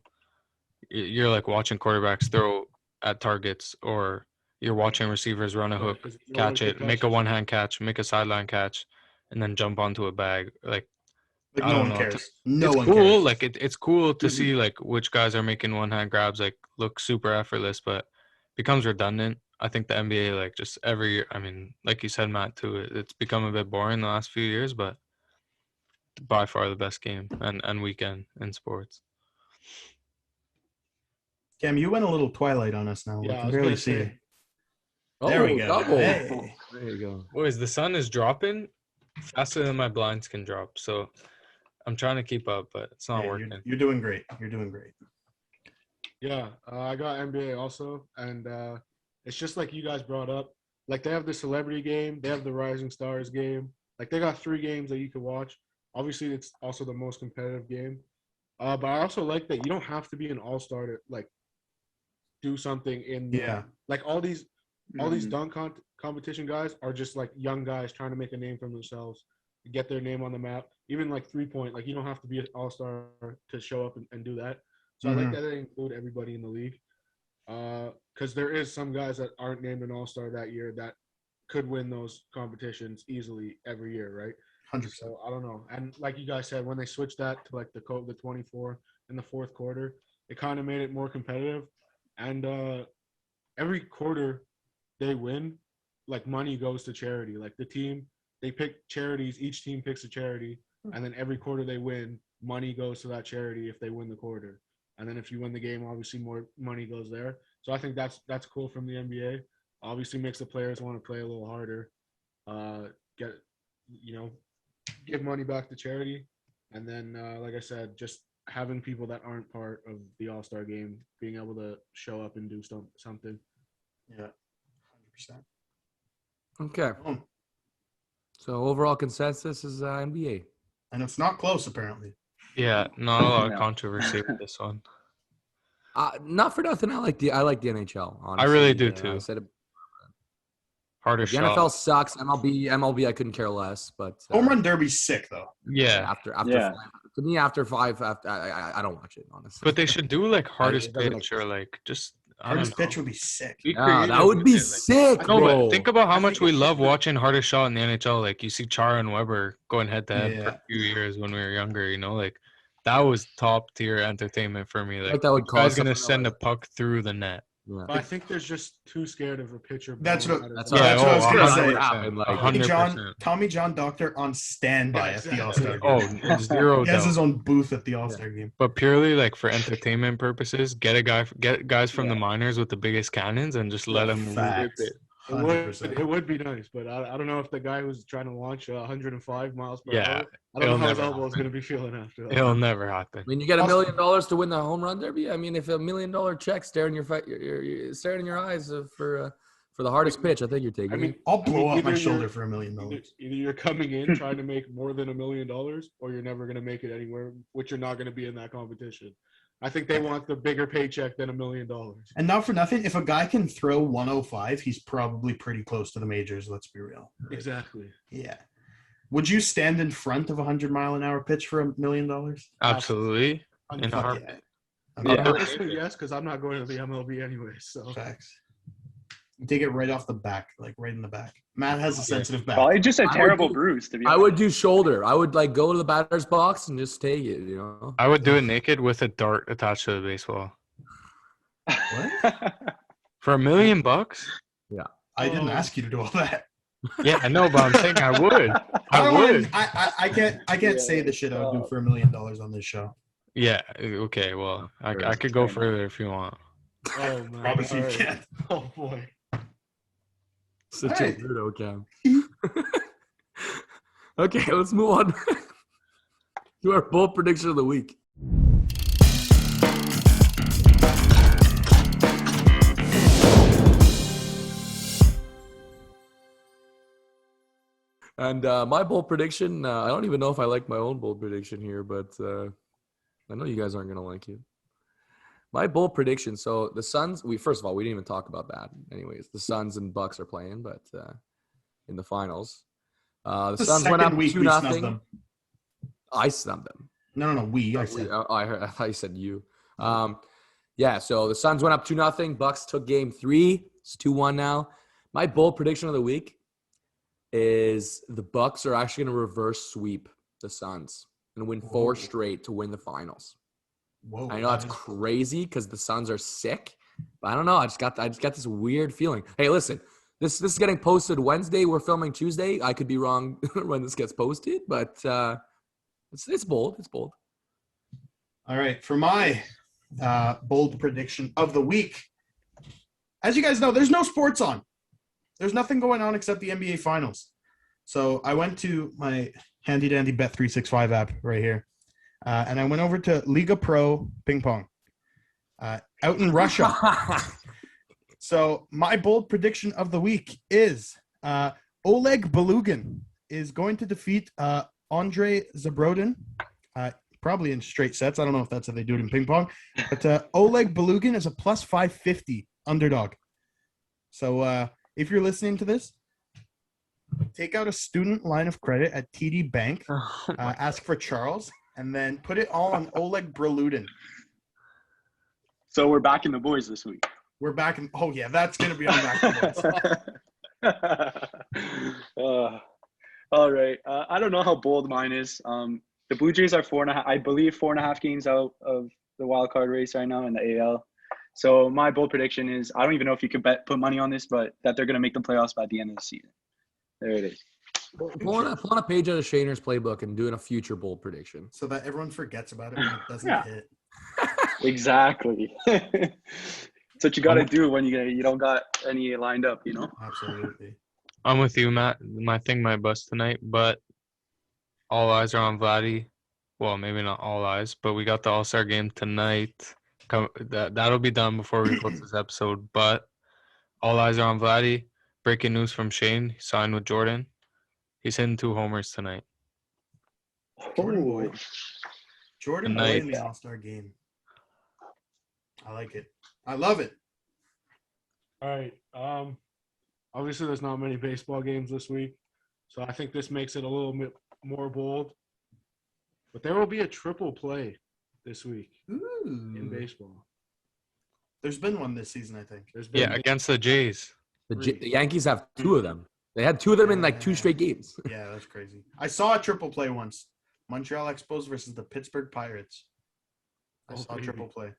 Speaker 5: you're like watching quarterbacks throw at targets, or you're watching receivers run a hook, catch it, make a one-hand catch, make a sideline catch, and then jump onto a bag. Like
Speaker 2: Like,
Speaker 5: I
Speaker 2: no
Speaker 5: don't
Speaker 2: one
Speaker 5: know.
Speaker 2: cares. No
Speaker 5: It's
Speaker 2: one
Speaker 5: cool.
Speaker 2: cares.
Speaker 5: Like it's cool to
Speaker 2: Mhm.
Speaker 5: see like which guys are making one-hand grabs like look super effortless, but becomes redundant. I think the NBA like just every year. I mean, like you said, Matt, too. It's become a bit boring the last few years, but by far the best game and weekend in sports.
Speaker 2: Cam, you went a little Twilight on us now. We
Speaker 6: Yeah, I
Speaker 2: can
Speaker 6: was
Speaker 2: barely
Speaker 6: gonna
Speaker 2: see you.
Speaker 6: say.
Speaker 2: There we
Speaker 1: Oh,
Speaker 2: go.
Speaker 1: double.
Speaker 2: Hey.
Speaker 1: There you go.
Speaker 5: Boys, the sun is dropping faster than my blinds can drop. So I'm trying to keep up, but it's not
Speaker 2: Hey,
Speaker 5: working.
Speaker 2: you're doing great. You're doing great.
Speaker 6: Yeah, I got NBA also, and it's just like you guys brought up. Like they have the celebrity game, they have the Rising Stars game. Like they got 3 games that you can watch. Obviously, it's also the most competitive game. But I also like that you don't have to be an all-star to like do something in the,
Speaker 2: Yeah.
Speaker 6: like all these
Speaker 4: Mhm.
Speaker 6: dunk competition guys are just like young guys trying to make a name for themselves, get their name on the map. Even like 3-point, like you don't have to be an all-star to show up and do that. So I like
Speaker 2: Mhm.
Speaker 6: that they include everybody in the league. Because there is some guys that aren't named an all-star that year that could win those competitions easily every year, right?
Speaker 2: 100%.
Speaker 6: So I don't know. And like you guys said, when they switched that to like the 24 in the fourth quarter, it kind of made it more competitive. And every quarter they win, like money goes to charity. Like the team, they pick charities. Each team picks a charity, and then every quarter they win, money goes to that charity if they win the quarter. And then if you win the game, obviously more money goes there. So I think that's cool from the NBA. Obviously makes the players want to play a little harder. Get you know, give money back to charity, and then like I said, just having people that aren't part of the All-Star game being able to show up and do something.
Speaker 2: Yeah. 100%.
Speaker 1: Okay. So overall consensus is NBA.
Speaker 2: And it's not close, apparently.
Speaker 5: Yeah, not a lot of
Speaker 4: No.
Speaker 5: controversy with this one.
Speaker 1: Not for nothing. I like the NHL. Honestly,
Speaker 5: I really do
Speaker 1: I
Speaker 5: too.
Speaker 1: said it.
Speaker 5: Harder
Speaker 1: The
Speaker 5: shot.
Speaker 1: NFL sucks. MLB, I couldn't care less. But
Speaker 2: Home run derby's sick, though.
Speaker 5: Yeah,
Speaker 1: after
Speaker 4: Yeah.
Speaker 1: to me after 5, I don't watch it honestly.
Speaker 5: but they should do like hardest
Speaker 1: it doesn't
Speaker 5: pitch
Speaker 1: make
Speaker 5: or like just I
Speaker 2: Hardest
Speaker 5: don't know.
Speaker 2: pitch would be sick.
Speaker 5: Be
Speaker 1: Yeah,
Speaker 5: creative
Speaker 1: that would
Speaker 5: with
Speaker 1: be
Speaker 5: it, like-
Speaker 1: sick,
Speaker 5: No,
Speaker 1: bro.
Speaker 5: but think about how
Speaker 2: I
Speaker 5: much
Speaker 2: think
Speaker 5: we
Speaker 2: it-
Speaker 5: love watching hardest shot in the NHL. Like you see Chara and Weber going head to head for
Speaker 2: Yeah.
Speaker 5: a few years when we were younger. You know, like that was top tier entertainment for me. Like
Speaker 1: that would
Speaker 5: which guy's
Speaker 1: cause
Speaker 5: gonna
Speaker 1: something
Speaker 5: send a
Speaker 1: like-
Speaker 5: puck through the net?
Speaker 1: Yeah.
Speaker 6: But I think there's just too scared of a pitcher.
Speaker 2: That's
Speaker 6: blowing
Speaker 2: what-
Speaker 6: out his
Speaker 1: That's
Speaker 6: arm.
Speaker 2: Yeah, that's what I was gonna
Speaker 1: that
Speaker 2: say.
Speaker 1: would happen. Like,
Speaker 2: Tommy John Doctor on standby
Speaker 6: Yeah,
Speaker 2: at the All-Star
Speaker 6: exactly.
Speaker 2: game.
Speaker 5: Oh, 0
Speaker 2: He has
Speaker 5: doubt.
Speaker 2: his own booth at the All-Star game.
Speaker 5: But purely like for entertainment purposes, get guys from the
Speaker 4: Yeah.
Speaker 5: minors with the biggest cannons and just let them rip
Speaker 2: Facts.
Speaker 5: it.
Speaker 6: It would be nice, but I don't know if the guy who's trying to launch 105 miles per
Speaker 5: Yeah,
Speaker 6: hour, I don't know
Speaker 5: it'll
Speaker 6: how his
Speaker 5: never
Speaker 6: elbow is going to be feeling after that.
Speaker 5: It'll never happen.
Speaker 1: I mean, you get $1 million to win the home run derby. I mean, if $1 million check staring you're staring in your eyes for the hardest pitch, I think you're taking.
Speaker 6: I mean,
Speaker 2: I'll blow up my
Speaker 6: either
Speaker 2: shoulder
Speaker 6: you're-
Speaker 2: for $1 million.
Speaker 6: Either you're coming in trying to make more than $1 million, or you're never going to make it anywhere, which you're not going to be in that competition. I think they want the bigger paycheck than $1 million.
Speaker 2: And not for nothing, if a guy can throw 105, he's probably pretty close to the majors. Let's be real.
Speaker 6: Exactly.
Speaker 2: Yeah. Would you stand in front of a 100-mile-an-hour pitch for $1 million?
Speaker 5: Absolutely. In a
Speaker 2: Fuck
Speaker 5: heartbeat.
Speaker 2: yeah.
Speaker 4: Yeah.
Speaker 6: Honestly, yes, because I'm not going to the MLB anyway. So
Speaker 2: Facts. You take it right off the back, like right in the back. Matt has a sensitive back.
Speaker 4: Probably just a
Speaker 1: I would
Speaker 4: terrible
Speaker 1: do-
Speaker 4: bruise, to be
Speaker 1: I
Speaker 4: honest.
Speaker 1: would do shoulder. I would like go to the batter's box and just take it. You know.
Speaker 5: I would do it naked with a dart attached to the baseball.
Speaker 2: What?
Speaker 5: For $1 million?
Speaker 2: I didn't ask you to do all that.
Speaker 5: Yeah, I know, but I'm saying I would. I
Speaker 2: don't
Speaker 5: would.
Speaker 2: wanna- I can't say the shit I would do for $1 million on this show.
Speaker 5: Yeah. Okay. Well, I
Speaker 1: Fair
Speaker 5: could go
Speaker 4: enough.
Speaker 5: further if you want.
Speaker 6: oh man,
Speaker 2: Promise you
Speaker 6: All right.
Speaker 2: can't.
Speaker 6: Oh boy.
Speaker 1: Such
Speaker 2: Alright.
Speaker 1: a weirdo, Cam. Okay, let's move on to our bold prediction of the week. And my bold prediction, I don't even know if I like my own bold prediction here, but I know you guys aren't going to like it. My bold prediction, so the Suns, first of all, we didn't even talk about that. Anyways, the Suns and Bucks are playing, but in the finals. The Suns went up 2-0. I snubbed them.
Speaker 2: No, we. I said.
Speaker 1: I thought you said you. Yeah, so the Suns went up 2-0. Bucks took game 3. It's 2-1 now. My bold prediction of the week is the Bucks are actually going to reverse sweep the Suns. and win
Speaker 2: Whoa.
Speaker 1: 4 straight to win the finals.
Speaker 2: Whoa.
Speaker 1: I know that's crazy because the Suns are sick, but I don't know. I just got this weird feeling. Hey, listen, this is getting posted Wednesday. We're filming Tuesday. I could be wrong when this gets posted, but it's bold. It's bold.
Speaker 2: All right, for my bold prediction of the week, as you guys know, there's no sports on. There's nothing going on except the NBA Finals. So I went to my handy-dandy Bet365 app right here, and I went over to Liga Pro Ping Pong out in Russia. So my bold prediction of the week is Oleg Belugin is going to defeat Andre Zabrodin, probably in straight sets. I don't know if that's how they do it in ping pong. But Oleg Belugin is a plus 550 underdog. So if you're listening to this, take out a student line of credit at TD Bank, ask for Charles, and then put it all on Oleg Belugin.
Speaker 4: So we're back in the boys this week.
Speaker 2: We're back in – oh, yeah, that's going to be on Back in the Boys.
Speaker 4: All right. I don't know how bold mine is. The Blue Jays are 4.5 games out of the wild card race right now in the AL. So my bold prediction is, I don't even know if you could put money on this, but that they're going to make the playoffs by the end of the season. There it is.
Speaker 1: Pulling a page out of Shaner's playbook and doing a future bold prediction.
Speaker 2: So that everyone forgets about it when it doesn't hit.
Speaker 4: Exactly. That's what you got to do when you don't got any lined up, you know?
Speaker 2: Absolutely.
Speaker 5: I'm with you, Matt. My thing might bust tonight, but all eyes are on Vladdy. Well, maybe not all eyes, but we got the All-Star game tonight. That'll be done before we post this episode, but all eyes are on Vladdy. Breaking news from Shane. He signed with Jordan. He's hitting 2 homers tonight.
Speaker 2: Jordan Boy. Jordan Boy
Speaker 5: Tonight.
Speaker 2: in the All-Star game. I like it. I love it.
Speaker 6: All right. Obviously, there's not many baseball games this week, so I think this makes it a little bit more bold. But there will be a triple play this week in baseball.
Speaker 2: There's been one this season, I think.
Speaker 6: There's been
Speaker 5: Against the Jays.
Speaker 1: The Yankees have 2 of them. They had 2 of them in like 2 straight games.
Speaker 2: Yeah, that's crazy. I saw a triple play once. Montreal Expos versus the Pittsburgh Pirates. I saw a triple play.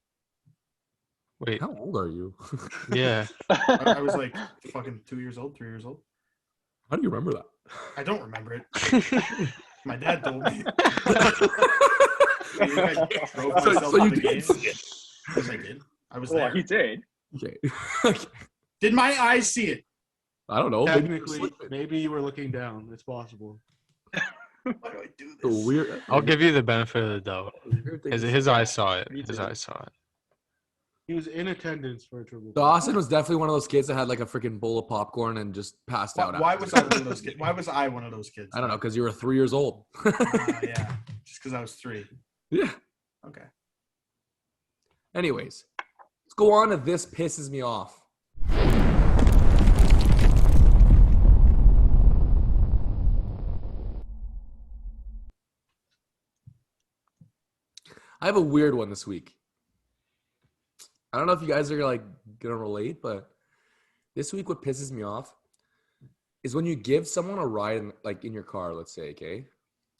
Speaker 5: Wait.
Speaker 1: How old are you?
Speaker 5: Yeah.
Speaker 2: I was like fucking 2 years old, 3 years old.
Speaker 1: How do you remember that?
Speaker 2: I don't remember it. My dad told me.
Speaker 1: So you did see it.
Speaker 2: Yes, I did. I was
Speaker 4: Oh,
Speaker 2: there.
Speaker 4: he did.
Speaker 1: Okay.
Speaker 2: Did my eyes see it?
Speaker 1: I don't know.
Speaker 6: technically, maybe you were looking down. It's possible.
Speaker 2: Why do I do
Speaker 1: The
Speaker 2: this?
Speaker 1: weird.
Speaker 5: I'll give you the benefit of the doubt. His eyes saw it.
Speaker 4: Me
Speaker 5: His
Speaker 4: too.
Speaker 5: eyes saw it.
Speaker 6: He was in attendance for a triple
Speaker 1: So
Speaker 6: play.
Speaker 1: Austin was definitely one of those kids that had like a freaking bowl of popcorn and just passed out.
Speaker 2: Why
Speaker 1: after.
Speaker 2: was I one of those kids? Why was I one of those kids?
Speaker 1: I don't know, because you were 3 years old.
Speaker 2: Yeah, just because I was 3.
Speaker 1: Yeah.
Speaker 2: Okay.
Speaker 1: Anyways, let's go on to This Pisses Me Off. I have a weird one this week. I don't know if you guys are like gonna relate, but this week what pisses me off is when you give someone a ride in your car, let's say, okay?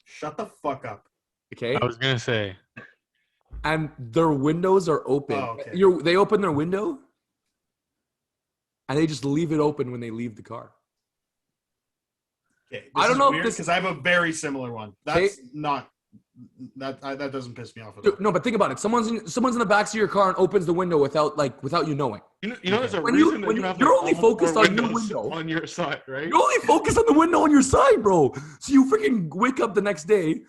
Speaker 2: Shut the fuck up.
Speaker 1: Okay?
Speaker 5: I was going to say.
Speaker 1: And their windows are open.
Speaker 2: Oh, okay.
Speaker 1: They open their window and they just leave it open when they leave the car.
Speaker 2: Okay.
Speaker 1: I don't know if
Speaker 2: because I have a very similar one. That's not that doesn't piss me off at all.
Speaker 1: No, but think about it. Someone's in the backseat of your car and opens the window without you knowing.
Speaker 6: You know, there's a
Speaker 1: When
Speaker 6: reason
Speaker 1: you- when
Speaker 6: that
Speaker 1: you-
Speaker 6: have
Speaker 1: you're
Speaker 6: like
Speaker 1: only
Speaker 6: all
Speaker 1: focused
Speaker 6: four
Speaker 1: on your
Speaker 6: windows
Speaker 1: window.
Speaker 6: on your side, right?
Speaker 1: You only focus on the window on your side, bro. So you freaking wake up the next day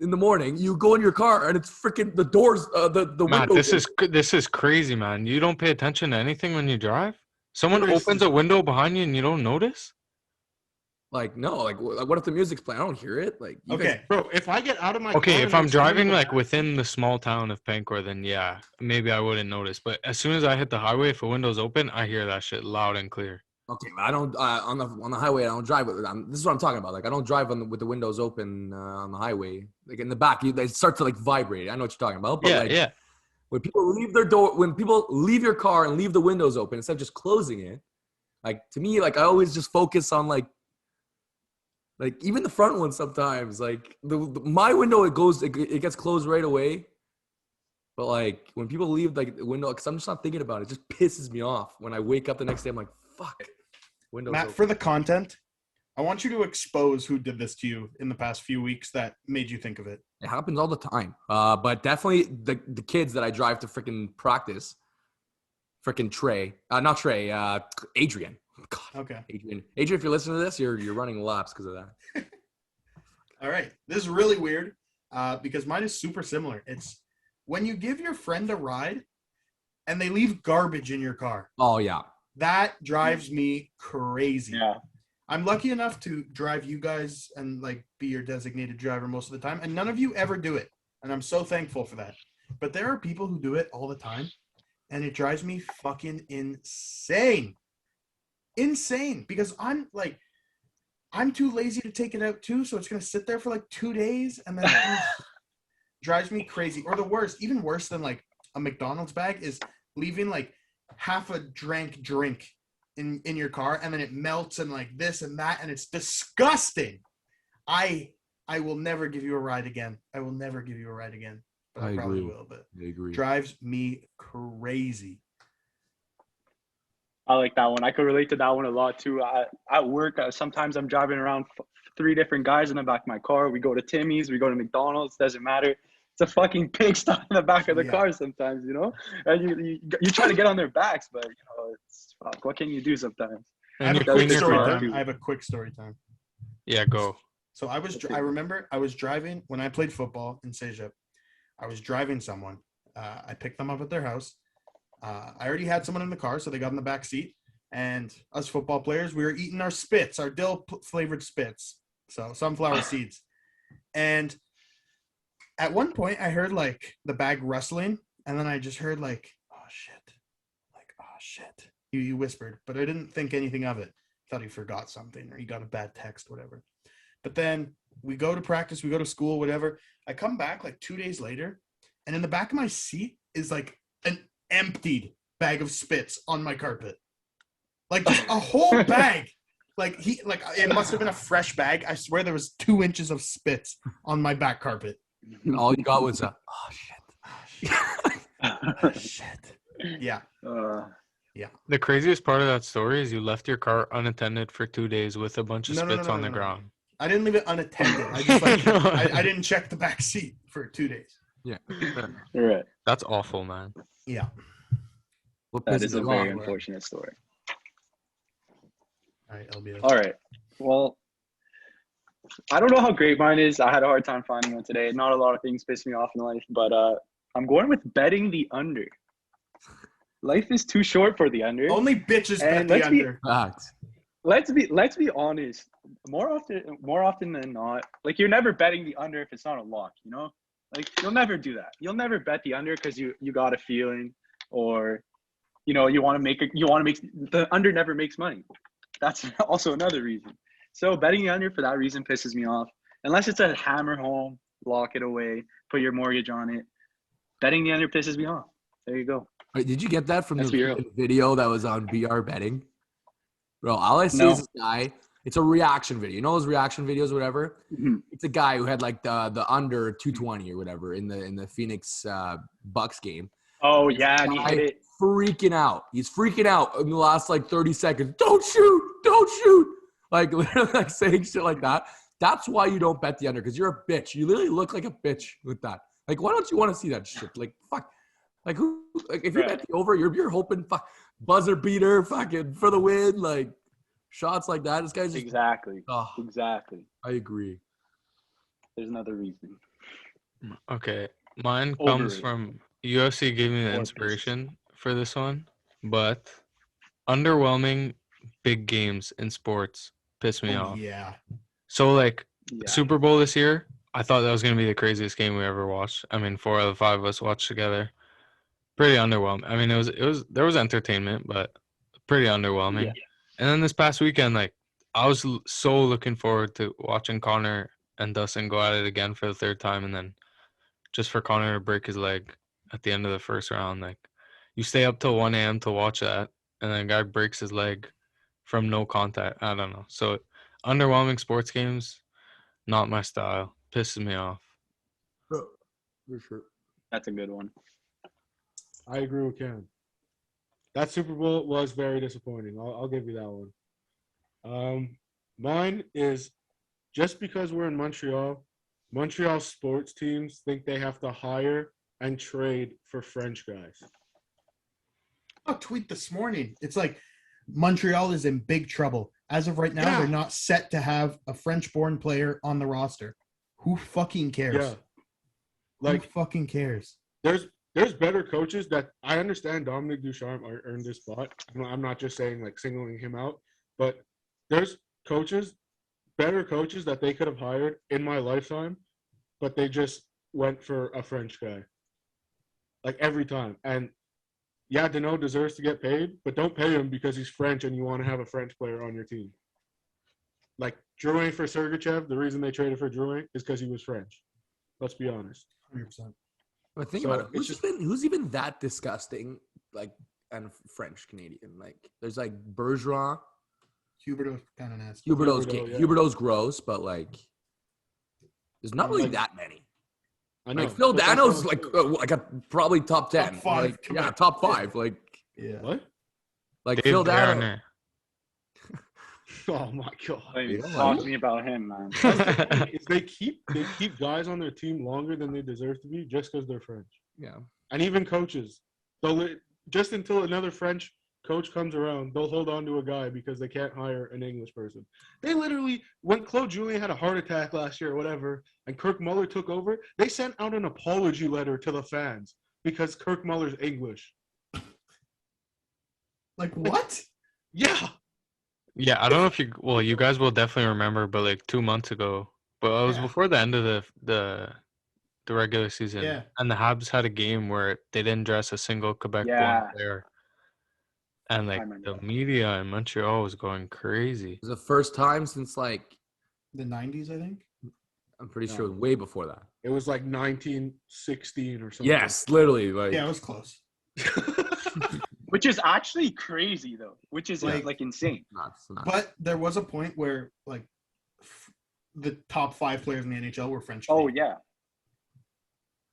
Speaker 1: in the morning, you go in your car and it's freaking the doors, the
Speaker 5: Matt,
Speaker 1: window.
Speaker 5: this is crazy, man. You don't pay attention to anything when you drive? Someone
Speaker 6: Seriously.
Speaker 5: opens a window behind you and you don't notice?
Speaker 1: Like, no, like what if the music's playing? I don't hear it. Like, you guys-
Speaker 2: Okay.
Speaker 6: Bro, if I get out of my car
Speaker 5: Okay,
Speaker 6: and
Speaker 5: if I'm
Speaker 6: there's someone
Speaker 5: driving
Speaker 6: in the
Speaker 5: like
Speaker 6: back-
Speaker 5: within the small town of Pancor, then yeah, maybe I wouldn't notice. But as soon as I hit the highway, if a window's open, I hear that shit loud and clear.
Speaker 1: okay, I don't on the highway. I don't drive with. This is what I'm talking about. Like, I don't drive with the windows open on the highway. Like in the back, they start to like vibrate. I know what you're talking about. But
Speaker 5: Yeah,
Speaker 1: like,
Speaker 5: yeah.
Speaker 1: when people leave your car and leave the windows open instead of just closing it, like to me, like I always just focus on like Like even the front one sometimes. Like my window, it gets closed right away. But like when people leave like the window, because I'm just not thinking about it, it just pisses me off. When I wake up the next day, I'm like, fuck. Window's
Speaker 2: Matt,
Speaker 1: open.
Speaker 2: for the content, I want you to expose who did this to you in the past few weeks that made you think of it.
Speaker 1: It happens all the time. But definitely the kids that I drive to freaking practice. Freaking Trey. Not Trey, Adrian. God.
Speaker 2: Okay.
Speaker 1: Adrian, if you're listening to this, you're running laps because of that.
Speaker 2: All right. This is really weird because mine is super similar. It's when you give your friend a ride and they leave garbage in your car.
Speaker 1: Oh, yeah.
Speaker 2: That drives me crazy.
Speaker 4: Yeah.
Speaker 2: I'm lucky enough to drive you guys and like be your designated driver most of the time, and none of you ever do it. And I'm so thankful for that. But there are people who do it all the time, and it drives me fucking insane. Insane. Because I'm too lazy to take it out too, so it's gonna sit there for like 2 days, and then it drives me crazy. Or the worst, even worse than like a McDonald's bag, is leaving like half a drink in your car, and then it melts and like this and that, and it's disgusting. I will never give you a ride again. I will never give you a ride again. But I probably will, but
Speaker 1: I agree.
Speaker 2: drives me crazy.
Speaker 4: I like that one. I could relate to that one a lot too. At work, sometimes I'm driving around 3 different guys in the back of my car. We go to Timmy's, we go to McDonald's, doesn't matter. It's a fucking pigsty in the back of the car sometimes, and you try to get on their backs, but it's fuck. What can you do sometimes?
Speaker 2: I have a quick story time.
Speaker 5: Yeah, go.
Speaker 2: So I remember I was driving when I played football in Cégep. I was driving someone. I picked them up at their house. I already had someone in the car, so they got in the back seat. And us football players, we were eating our spits, our dill-flavored spits. So sunflower seeds. And at one point, I heard like the bag rustling, and then I just heard like, oh shit. Like, oh shit. He whispered, but I didn't think anything of it. Thought he forgot something or he got a bad text, whatever. But then we go to practice, we go to school, whatever. I come back like 2 days later, and in the back of my seat is like an emptied bag of spits on my carpet. Like just a whole bag. It must have been a fresh bag. I swear there was 2 inches of spits on my back carpet.
Speaker 1: And all you got was oh shit.
Speaker 2: Oh shit. Yeah. Yeah.
Speaker 5: The craziest part of that story is you left your car unattended for 2 days with a bunch of spits on the ground.
Speaker 2: I didn't leave it unattended. I just I didn't check the back seat for 2 days.
Speaker 1: Yeah.
Speaker 4: You're right.
Speaker 5: That's awful, man.
Speaker 2: Yeah.
Speaker 4: That is a very unfortunate story.
Speaker 2: All right, LBO.
Speaker 4: All right. Well, I don't know how great mine is. I had a hard time finding one today. Not a lot of things piss me off in life, but I'm going with betting the under. Life is too short for the under.
Speaker 2: Only bitches bet the under.
Speaker 1: Facts.
Speaker 4: Let's be honest. More often than not, like you're never betting the under if it's not a lock. Like you'll never do that. You'll never bet the under because you got a feeling, or you want to make the under never makes money. That's also another reason. So betting the under for that reason pisses me off. Unless it's a hammer home, lock it away, put your mortgage on it. Betting the under pisses me off. There you go.
Speaker 1: Wait, did you get that from the video that was on BR betting? Bro, all I see is this guy. It's a reaction video. You know those reaction videos or whatever? Mm-hmm. It's a guy who had like the under 220 or whatever in the Phoenix Bucks game.
Speaker 4: Oh, yeah, and he hit it.
Speaker 1: Freaking out. He's freaking out in the last like 30 seconds. Don't shoot. Like literally like saying shit like that. That's why you don't bet the under, because you're a bitch. You literally look like a bitch with that. Like, why don't you want to see that shit? Like, fuck. Like, who? Like, if you bet the over, you're hoping, fuck, buzzer beater, fucking for the win, like shots like that. This guy's just
Speaker 4: exactly.
Speaker 1: I agree.
Speaker 4: There's another reason.
Speaker 5: Okay, mine comes from UFC. Gave me the inspiration for this one, but underwhelming big games in sports piss me off.
Speaker 2: Yeah.
Speaker 5: So Super Bowl this year, I thought that was gonna be the craziest game we ever watched. I mean, 4 out of 5 of us watched together. Pretty underwhelming. I mean, there was entertainment, but pretty underwhelming. Yeah. And then this past weekend, I was so looking forward to watching Connor and Dustin go at it again for the 3rd time, and then just for Connor to break his leg at the end of the first round. You stay up till 1 a.m. to watch that, and then a guy breaks his leg from no contact. I don't know. So underwhelming sports games, not my style. Pisses me off.
Speaker 1: For sure.
Speaker 4: That's a good one.
Speaker 6: I agree with Ken. That Super Bowl was very disappointing. I'll give you that one. Mine is just because we're in Montreal sports teams think they have to hire and trade for French guys.
Speaker 2: A tweet this morning. It's like Montreal is in big trouble. As of right now, they're not set to have a French-born player on the roster. Who fucking cares?
Speaker 6: Yeah. Like,
Speaker 2: who fucking cares?
Speaker 6: There's better coaches that I understand. Dominic Ducharme earned this spot. I'm not just saying like singling him out, but there's better coaches that they could have hired in my lifetime, but they just went for a French guy. Like every time. And yeah, Deneau deserves to get paid, but don't pay him because he's French and you want to have a French player on your team. Like Drouin for Sergachev, the reason they traded for Drouin is because he was French. Let's be honest.
Speaker 2: 100%.
Speaker 1: But think
Speaker 6: So,
Speaker 1: about it.
Speaker 6: it's
Speaker 1: Who's even that disgusting? Like, and French Canadian. Like, there's like Bergeron.
Speaker 2: Huberdeau's kind of nasty.
Speaker 1: Huberdeau's gross, but like, there's not really
Speaker 6: Like,
Speaker 1: that many.
Speaker 6: I know.
Speaker 1: Like Phil
Speaker 6: but that's
Speaker 1: Dano's
Speaker 6: what
Speaker 1: like a probably top 10.
Speaker 2: Top five,
Speaker 1: Like,
Speaker 2: come
Speaker 1: yeah,
Speaker 2: on.
Speaker 1: top 5. Like
Speaker 2: Yeah.
Speaker 6: What?
Speaker 1: Like
Speaker 5: Dave
Speaker 1: Phil Dano.
Speaker 5: Darnay.
Speaker 6: Oh my god.
Speaker 4: Like,
Speaker 1: Yeah.
Speaker 4: talk to me about him, man.
Speaker 6: Is they keep guys on their team longer than they deserve to be just because they're French.
Speaker 1: Yeah.
Speaker 6: And even coaches. Just until another French coach comes around, they'll hold on to a guy because they can't hire an English person. They literally, when Claude Julien had a heart attack last year or whatever, and Kirk Muller took over, they sent out an apology letter to the fans because Kirk Muller's English.
Speaker 2: Like what?
Speaker 6: Yeah.
Speaker 5: Yeah, I don't know if you guys will definitely remember, but like 2 months ago, but it was
Speaker 2: Yeah.
Speaker 5: before the end of the regular season.
Speaker 2: Yeah.
Speaker 5: And the Habs had a game where they didn't dress a single Quebec
Speaker 4: Yeah.
Speaker 5: born player. And like
Speaker 4: remember
Speaker 5: the
Speaker 4: that.
Speaker 5: media in Montreal was going crazy.
Speaker 1: It was the first time since like,
Speaker 2: The 90s, I think.
Speaker 1: I'm pretty
Speaker 6: No.
Speaker 1: sure it was way before that.
Speaker 6: It was like 1916 or something.
Speaker 1: Yes, literally. Like,
Speaker 2: Yeah, it was close.
Speaker 4: Which is actually crazy, though. Which is like insane.
Speaker 1: nuts.
Speaker 2: But there was a point where like the top 5 players in the NHL were French.
Speaker 4: Oh
Speaker 2: Canadian.
Speaker 4: yeah.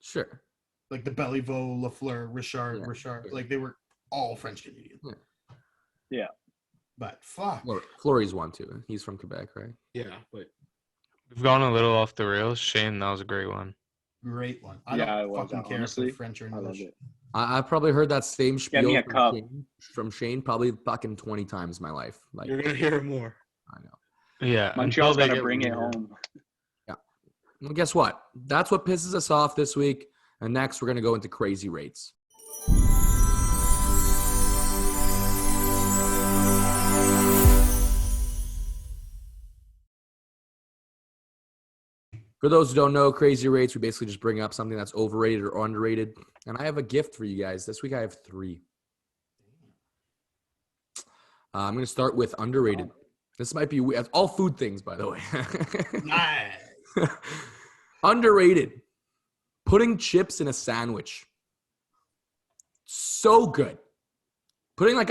Speaker 1: Sure.
Speaker 2: Like the Beliveau, Lafleur, Richard,
Speaker 1: Yeah.
Speaker 2: like they were all French Canadian.
Speaker 1: Yeah.
Speaker 4: Yeah.
Speaker 2: But fuck.
Speaker 1: Fleury's one too. He's from Quebec, right?
Speaker 6: Yeah, but
Speaker 5: We've gone a little off the rails. Shane, that was a great one.
Speaker 2: Great one. I
Speaker 4: Yeah,
Speaker 2: don't
Speaker 4: it was,
Speaker 2: fucking care
Speaker 4: honestly.
Speaker 2: if they're French or
Speaker 4: I love
Speaker 2: English.
Speaker 4: it.
Speaker 1: I probably heard that same
Speaker 4: Get me
Speaker 1: spiel
Speaker 4: a cup.
Speaker 1: from Shane probably fucking 20 times in my life. Like,
Speaker 6: you're going to hear more.
Speaker 1: I know.
Speaker 5: Yeah.
Speaker 4: Montreal's
Speaker 5: until they
Speaker 4: got to
Speaker 5: get
Speaker 4: bring it
Speaker 5: weird.
Speaker 4: home.
Speaker 1: Well, guess what? That's what pisses us off this week. And next, we're going to go into crazy rates. For those who don't know, crazy rates, we basically just bring up something that's overrated or underrated. And I have a gift for you guys. This week, I have 3. I'm going to start with underrated. This might be weird. All food things, by the way.
Speaker 2: Nice.
Speaker 1: Underrated. Putting chips in a sandwich. So good. Putting I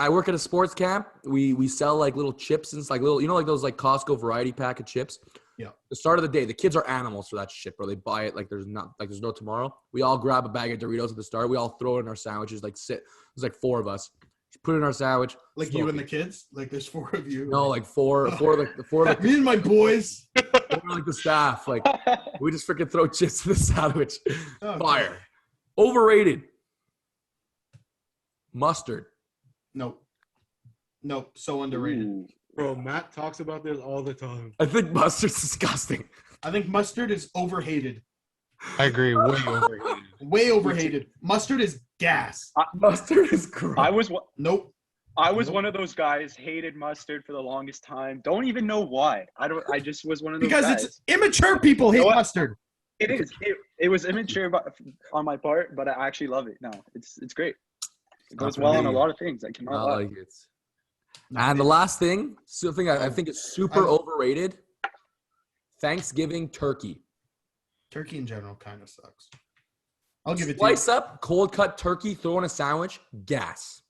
Speaker 1: work at a sports camp. We sell like little chips and like little, like those like Costco variety pack of chips.
Speaker 2: Yeah.
Speaker 1: The start of the day, the kids are animals for that shit, bro. They buy it like there's no tomorrow. We all grab a bag of Doritos at the start. We all throw it in our sandwiches. There's like 4 of us. Put it in our sandwich.
Speaker 2: Like you and the kids? Like there's 4 of you?
Speaker 1: No, like four like
Speaker 2: Me and my boys.
Speaker 1: like the staff. Like we just freaking throw chips in the sandwich.
Speaker 2: Oh,
Speaker 1: Fire. Overrated. Mustard.
Speaker 2: Nope. So underrated.
Speaker 4: Ooh.
Speaker 6: Bro, Matt talks about this all the time.
Speaker 1: I think mustard's disgusting.
Speaker 2: I think mustard is overhated.
Speaker 5: I agree. Way overrated.
Speaker 2: Way overhated. Mustard is gas.
Speaker 1: Mustard is gross.
Speaker 2: Nope.
Speaker 4: I was one of those guys, hated mustard for the longest time. Don't even know why. I just was one of those
Speaker 2: Because
Speaker 4: guys.
Speaker 2: it's immature people hate
Speaker 4: You know what?
Speaker 2: mustard.
Speaker 4: It is. It was immature on my part, but I actually love it. No, it's great. It goes well on a lot of things. I cannot
Speaker 1: Not
Speaker 4: lie.
Speaker 1: like it. And the last thing, something I think is super overrated. Thanksgiving turkey.
Speaker 2: Turkey in general kind of sucks. I'll give it to
Speaker 1: Slice up, cold cut turkey, throw in a sandwich, gas.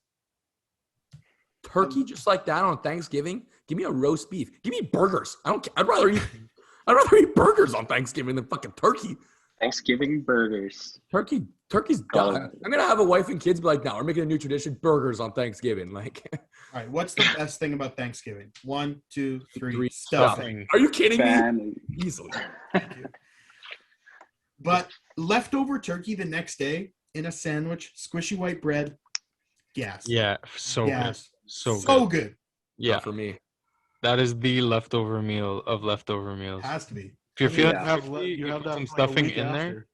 Speaker 1: turkey just like that on Thanksgiving. Give me a roast beef. Give me burgers. I don't care. I'd rather eat burgers on Thanksgiving than fucking turkey.
Speaker 4: Thanksgiving burgers.
Speaker 1: Turkey's done. I'm gonna have a wife and kids be like, no, we're making a new tradition: burgers on Thanksgiving. Like,
Speaker 2: All right, what's the best thing about Thanksgiving? 1, 2, 3.
Speaker 1: Three,
Speaker 2: Stuffing.
Speaker 1: are you kidding me?
Speaker 4: Family.
Speaker 1: Easily.
Speaker 2: Thank you. But leftover turkey the next day in a sandwich, squishy white bread, gas.
Speaker 5: Yeah, so
Speaker 2: Gas.
Speaker 5: good. So
Speaker 2: So
Speaker 5: good.
Speaker 2: good.
Speaker 5: Yeah,
Speaker 1: Not for me.
Speaker 5: that is the leftover meal of leftover meals.
Speaker 2: Has to be.
Speaker 5: If you're feeling
Speaker 4: Yeah.
Speaker 5: thirsty,
Speaker 6: You have
Speaker 5: put
Speaker 6: that
Speaker 5: some
Speaker 6: for like a
Speaker 5: stuffing
Speaker 6: week
Speaker 5: in there.
Speaker 6: after.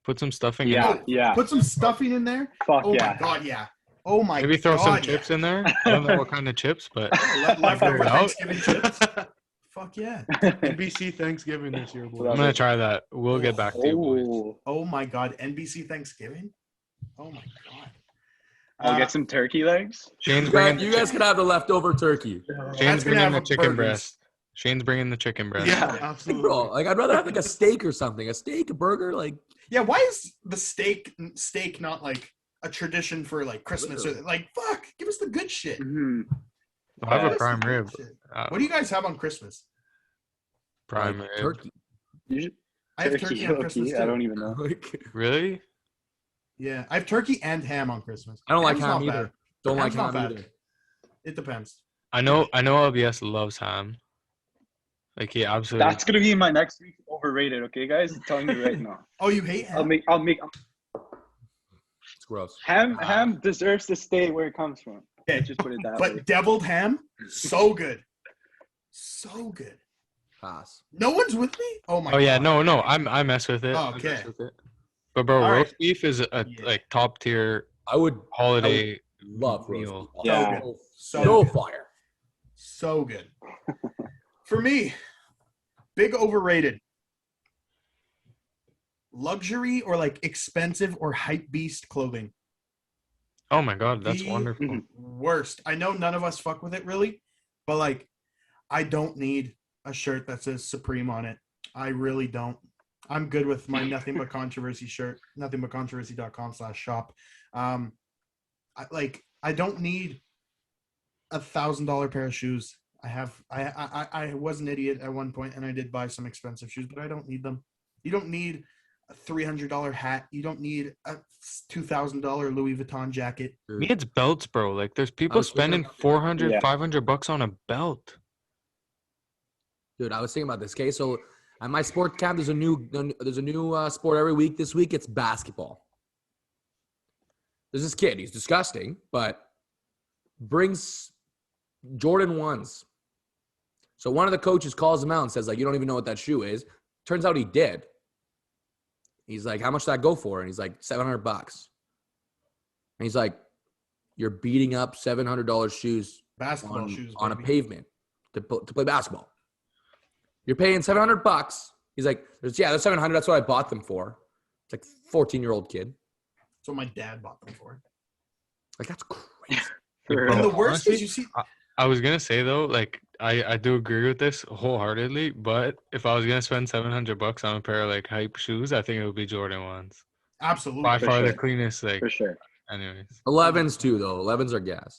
Speaker 5: Put some stuffing in
Speaker 4: Yeah,
Speaker 5: there.
Speaker 4: yeah.
Speaker 2: Put some stuffing in there.
Speaker 4: Fuck
Speaker 2: Oh
Speaker 4: yeah.
Speaker 2: my god, yeah. Oh my god.
Speaker 5: Maybe throw some chips in there. I don't know what kind of chips, but
Speaker 2: Leftover
Speaker 5: Figure it out.
Speaker 2: Thanksgiving chips. Fuck yeah.
Speaker 6: NBC Thanksgiving this year, boys.
Speaker 5: I'm gonna try that. We'll get back to you, boys.
Speaker 4: Oh,
Speaker 2: Oh my god. NBC Thanksgiving? Oh my god.
Speaker 4: I'll get some turkey legs.
Speaker 5: Shane's bringing
Speaker 1: You guys can have the leftover turkey.
Speaker 5: Shane's
Speaker 2: gonna
Speaker 5: bringing
Speaker 2: have
Speaker 5: the
Speaker 2: a
Speaker 5: chicken
Speaker 2: burgers.
Speaker 5: breast. Shane's bringing the chicken breast.
Speaker 6: Yeah,
Speaker 1: Like,
Speaker 6: absolutely.
Speaker 1: bro, like I'd rather have like a steak or something. A steak, a burger, like
Speaker 2: Yeah, why is the steak not like a tradition for like Christmas or like fuck? Give us the good shit.
Speaker 4: Mhm.
Speaker 5: I have
Speaker 2: Give
Speaker 5: a
Speaker 2: us
Speaker 5: prime
Speaker 2: the good
Speaker 5: rib.
Speaker 2: shit.
Speaker 5: Uh,
Speaker 2: What do you guys have on Christmas?
Speaker 5: prime
Speaker 1: like
Speaker 5: rib.
Speaker 1: turkey.
Speaker 4: Usually-
Speaker 2: I have turkey on Christmas too.
Speaker 4: I don't even know.
Speaker 1: Like,
Speaker 5: Really?
Speaker 2: Yeah, I have turkey and ham on Christmas.
Speaker 1: I don't like
Speaker 2: Ham's
Speaker 1: ham
Speaker 2: not
Speaker 1: either.
Speaker 2: bad.
Speaker 1: Don't like
Speaker 2: Ham's not
Speaker 1: ham
Speaker 2: bad.
Speaker 1: either.
Speaker 2: It depends.
Speaker 5: I know LBS loves ham. Like he absolutely.
Speaker 4: That's gonna be my next week overrated. Okay, guys, I'm telling you right now.
Speaker 2: Oh, you hate ham?
Speaker 4: I'll make
Speaker 1: It's gross.
Speaker 4: ham deserves to stay where it comes from.
Speaker 2: Okay,
Speaker 4: Just put it that way.
Speaker 2: but deviled ham, so good, so good.
Speaker 1: Pass.
Speaker 2: No one's with me. Oh my.
Speaker 5: Oh yeah,
Speaker 2: God.
Speaker 5: no, I mess with it.
Speaker 2: Oh,
Speaker 5: I mess
Speaker 2: okay.
Speaker 5: with it. But bro,
Speaker 2: All
Speaker 5: roast
Speaker 2: right.
Speaker 5: beef is a
Speaker 2: Yeah.
Speaker 5: like top tier
Speaker 1: I would
Speaker 5: holiday
Speaker 1: love roast
Speaker 5: meal.
Speaker 1: beef.
Speaker 4: Yeah.
Speaker 2: So
Speaker 1: So
Speaker 2: good.
Speaker 1: fire.
Speaker 2: So good. For me, big overrated. Luxury or like expensive or hype beast clothing.
Speaker 5: Oh my god, that's
Speaker 2: The
Speaker 5: wonderful.
Speaker 2: Worst. I know none of us fuck with it really, but like, I don't need a shirt that says Supreme on it. I really don't. I'm good with my Nothing But Controversy shirt, nothingbutcontroversy.com/shop. I don't need $1,000 pair of shoes. I was an idiot at one point and I did buy some expensive shoes, but I don't need them. You don't need a $300 hat. You don't need a $2,000 Louis Vuitton jacket.
Speaker 5: Me, it's belts, bro. Like there's people
Speaker 1: was thinking
Speaker 5: spending
Speaker 1: about-
Speaker 5: 400,
Speaker 4: Yeah.
Speaker 5: $500 on a belt.
Speaker 1: Dude, I was thinking about this. Okay, so at my sport camp, there's a new sport every week. This week, it's basketball. There's this kid. He's disgusting, but brings Jordan 1s. So one of the coaches calls him out and says, like, you don't even know what that shoe is. Turns out he did. He's like, how much did that go for? And he's like, $700. And he's like, you're beating up $700 shoes
Speaker 2: Basketball
Speaker 1: on,
Speaker 2: shoes
Speaker 1: on a
Speaker 2: baby.
Speaker 1: pavement to play basketball. You're paying $700. He's like, there's $700. That's what I bought them for. It's like 14-year-old kid.
Speaker 2: That's what my dad bought them for.
Speaker 1: Like, that's crazy.
Speaker 4: For
Speaker 2: And
Speaker 4: real.
Speaker 2: the worst
Speaker 5: honestly,
Speaker 2: is you see
Speaker 5: I was gonna say though, like I do agree with this wholeheartedly, but if I was gonna spend $700 on a pair of like hype shoes, I think it would be Jordan 1s.
Speaker 2: absolutely.
Speaker 5: By
Speaker 4: For
Speaker 5: far the
Speaker 4: sure.
Speaker 5: cleanest. Like,
Speaker 4: For sure.
Speaker 5: anyways.
Speaker 1: 11s too, though. 11s are gas.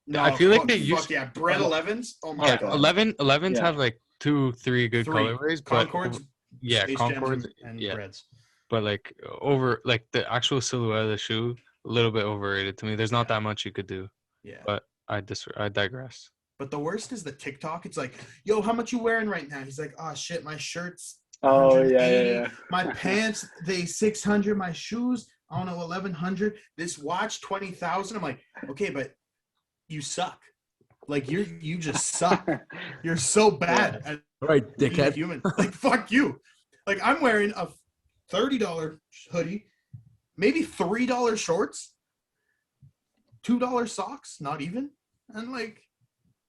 Speaker 2: No,
Speaker 5: I feel like
Speaker 2: fuck,
Speaker 5: they
Speaker 2: fuck
Speaker 5: used-
Speaker 2: yeah, Brett 11s. Oh my
Speaker 5: Yeah,
Speaker 2: god.
Speaker 5: 11s
Speaker 4: Yeah.
Speaker 5: have like 2-3 good
Speaker 2: Three.
Speaker 5: colorways, but
Speaker 2: Concords,
Speaker 5: yeah,
Speaker 2: Space Jams,
Speaker 5: Concords,
Speaker 2: and
Speaker 5: yeah.
Speaker 2: Breds.
Speaker 5: But like over like the actual silhouette of the shoe, a little bit overrated to me. There's not that much you could do.
Speaker 2: Yeah.
Speaker 5: But I digress.
Speaker 2: But the worst is the TikTok. It's like, yo, how much you wearing right now? He's like, oh shit, my shirt's
Speaker 4: Oh yeah,
Speaker 2: 180.
Speaker 4: yeah, yeah.
Speaker 2: My pants, they 600. My shoes, I don't know, 1100. This watch, 20,000. I'm like, okay, but you suck. Like you just suck. You're so bad at
Speaker 1: All right,
Speaker 2: being a
Speaker 1: dickhead.
Speaker 2: human. Like fuck you. Like I'm wearing a $30 hoodie, maybe $3 shorts, $2 socks, not even. And like,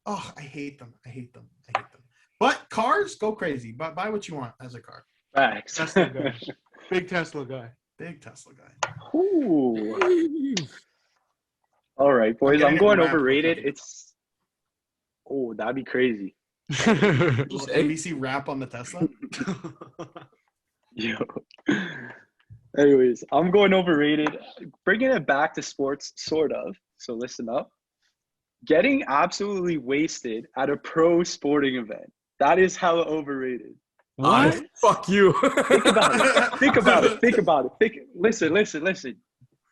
Speaker 2: oh, I hate them. I hate them. I hate them. But cars, go crazy. Buy what you want as a car.
Speaker 4: Facts.
Speaker 6: Tesla guy. Big Tesla guy.
Speaker 2: Big Tesla guy.
Speaker 4: Ooh. All right, boys.
Speaker 2: getting
Speaker 4: I'm
Speaker 2: it
Speaker 4: going
Speaker 2: wrapped
Speaker 4: overrated.
Speaker 2: up.
Speaker 4: It's that'd be crazy.
Speaker 2: Little NBC rap on the Tesla.
Speaker 4: Yo. Anyways, I'm going overrated. Bringing it back to sports, sort of. So listen up. Getting absolutely wasted at a pro sporting event. That is how overrated.
Speaker 1: What? Fuck you.
Speaker 4: Think about it. Think about it. Listen.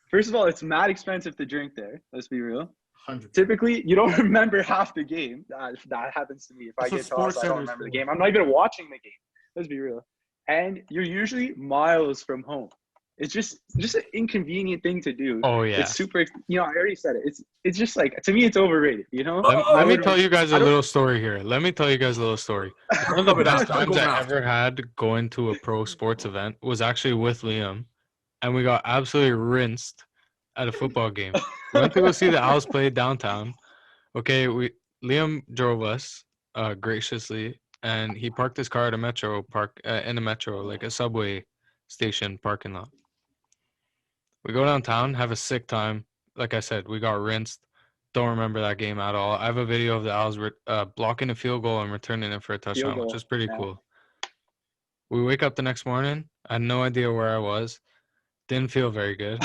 Speaker 4: First of all, it's mad expensive to drink there. Let's be real.
Speaker 2: 100%.
Speaker 4: Typically, you don't remember half the game. That happens to me. If I get tossed, I don't remember the game. I'm not even watching the game. Let's be real. And you're usually miles from home. It's just an inconvenient thing to do.
Speaker 5: Oh yeah.
Speaker 4: It's super. I already said it. It's just like, to me, it's overrated.
Speaker 5: Let me tell you guys a little story here. One of the best times I ever had going to a pro sports event was actually with Liam, and we got absolutely rinsed at a football game. We went to go see the Owls play downtown. Okay, Liam drove us graciously, and he parked his car at a metro park in a metro, like a subway station parking lot. We go downtown, have a sick time. Like I said, we got rinsed. Don't remember that game at all. I have a video of the Owls blocking a field goal and returning it for a touchdown, which is pretty cool. We wake up the next morning. I had no idea where I was. Didn't feel very good.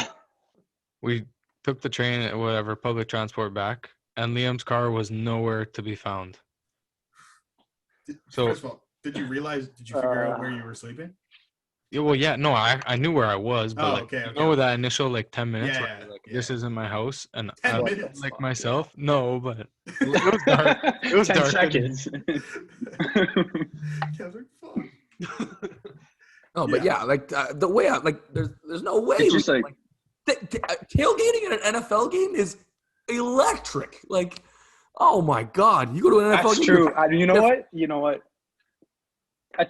Speaker 5: We took the train, whatever, public transport back, and Liam's car was nowhere to be found.
Speaker 2: First of all, did you figure out where you were sleeping?
Speaker 5: Yeah, well, yeah, no, I knew where I was, but you know that initial 10 minutes, this isn't my house, and
Speaker 2: 10 minutes,
Speaker 5: myself. Yeah. No, but it was dark. It was
Speaker 4: 10
Speaker 5: dark.
Speaker 4: seconds.
Speaker 1: No, but the way there's no way.
Speaker 4: It's just
Speaker 1: tailgating at an NFL game is electric. Like, oh my god, you go to an NFL game.
Speaker 4: That's true. You know what?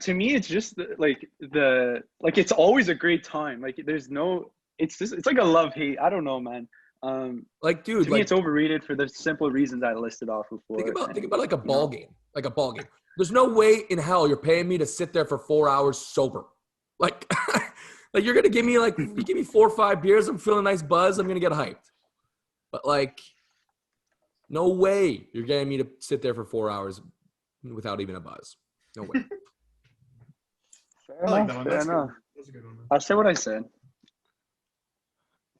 Speaker 4: To me, it's just it's always a great time. Like, it's like a love-hate. I don't know, man.
Speaker 1: Dude,
Speaker 4: to me, it's overrated for the simple reasons I listed off before.
Speaker 1: Think about like a ball game. Like a ball game. There's no way in hell you're paying me to sit there for 4 hours sober. Like, like you're gonna give me you give me 4 or 5 beers, I'm feeling a nice buzz, I'm gonna get hyped. But no way you're getting me to sit there for 4 hours without even a buzz. No way.
Speaker 4: Fair enough. That's a good one. I'll say what I said.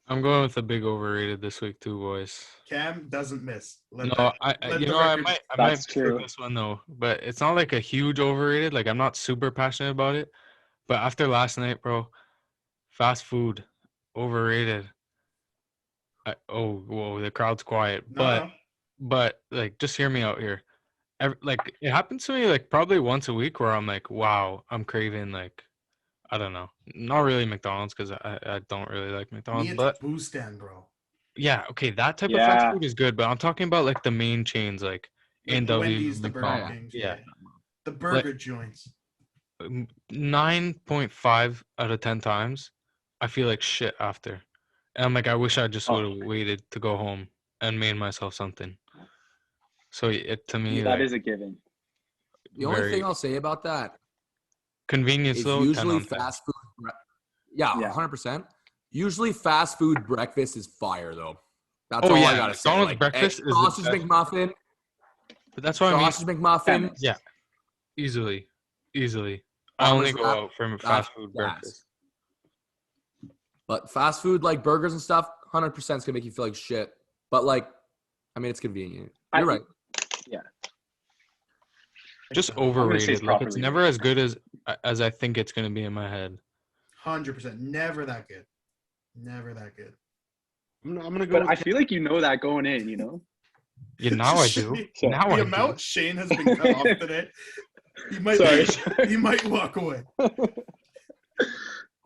Speaker 5: I'm going with the big overrated this week too, boys.
Speaker 2: Cam doesn't miss.
Speaker 5: I might true this one though, but it's not like a huge overrated. Like, I'm not super passionate about it, but after last night, bro, fast food overrated. The crowd's quiet, but just hear me out here. It happens to me probably once a week where I'm like, wow, I'm craving I don't know, not really McDonald's because I don't really like McDonald's, but
Speaker 2: booze stand, bro.
Speaker 5: Yeah, okay, that type of fast food is good, but I'm talking about the main chains A&W,
Speaker 2: Wendy's, the Burger Kings, the burger joints.
Speaker 5: 9.5 out of 10 times, I feel like shit after, and I'm like, I wish I just would have waited to go home and made myself something. So to me,
Speaker 4: that is a given.
Speaker 1: The only thing I'll say about that,
Speaker 5: convenience though,
Speaker 1: usually fast food. 100%. Usually fast food breakfast is fire though. That's all I gotta say.
Speaker 5: McDonald's breakfast is
Speaker 1: sausage McMuffin.
Speaker 5: But that's why
Speaker 1: sausage McMuffin.
Speaker 5: Yeah, easily. I only go out for fast food breakfast.
Speaker 1: But fast food burgers and stuff, 100% is gonna make you feel like shit. But it's convenient. You're right.
Speaker 4: Yeah.
Speaker 5: Just overrated. It's never as good as I think it's going to be in my head.
Speaker 2: 100%. Never that good.
Speaker 6: I'm gonna go.
Speaker 4: But I feel like you know that going in,
Speaker 5: Yeah, now I do.
Speaker 2: The amount Shane has been cut off today, he might walk away.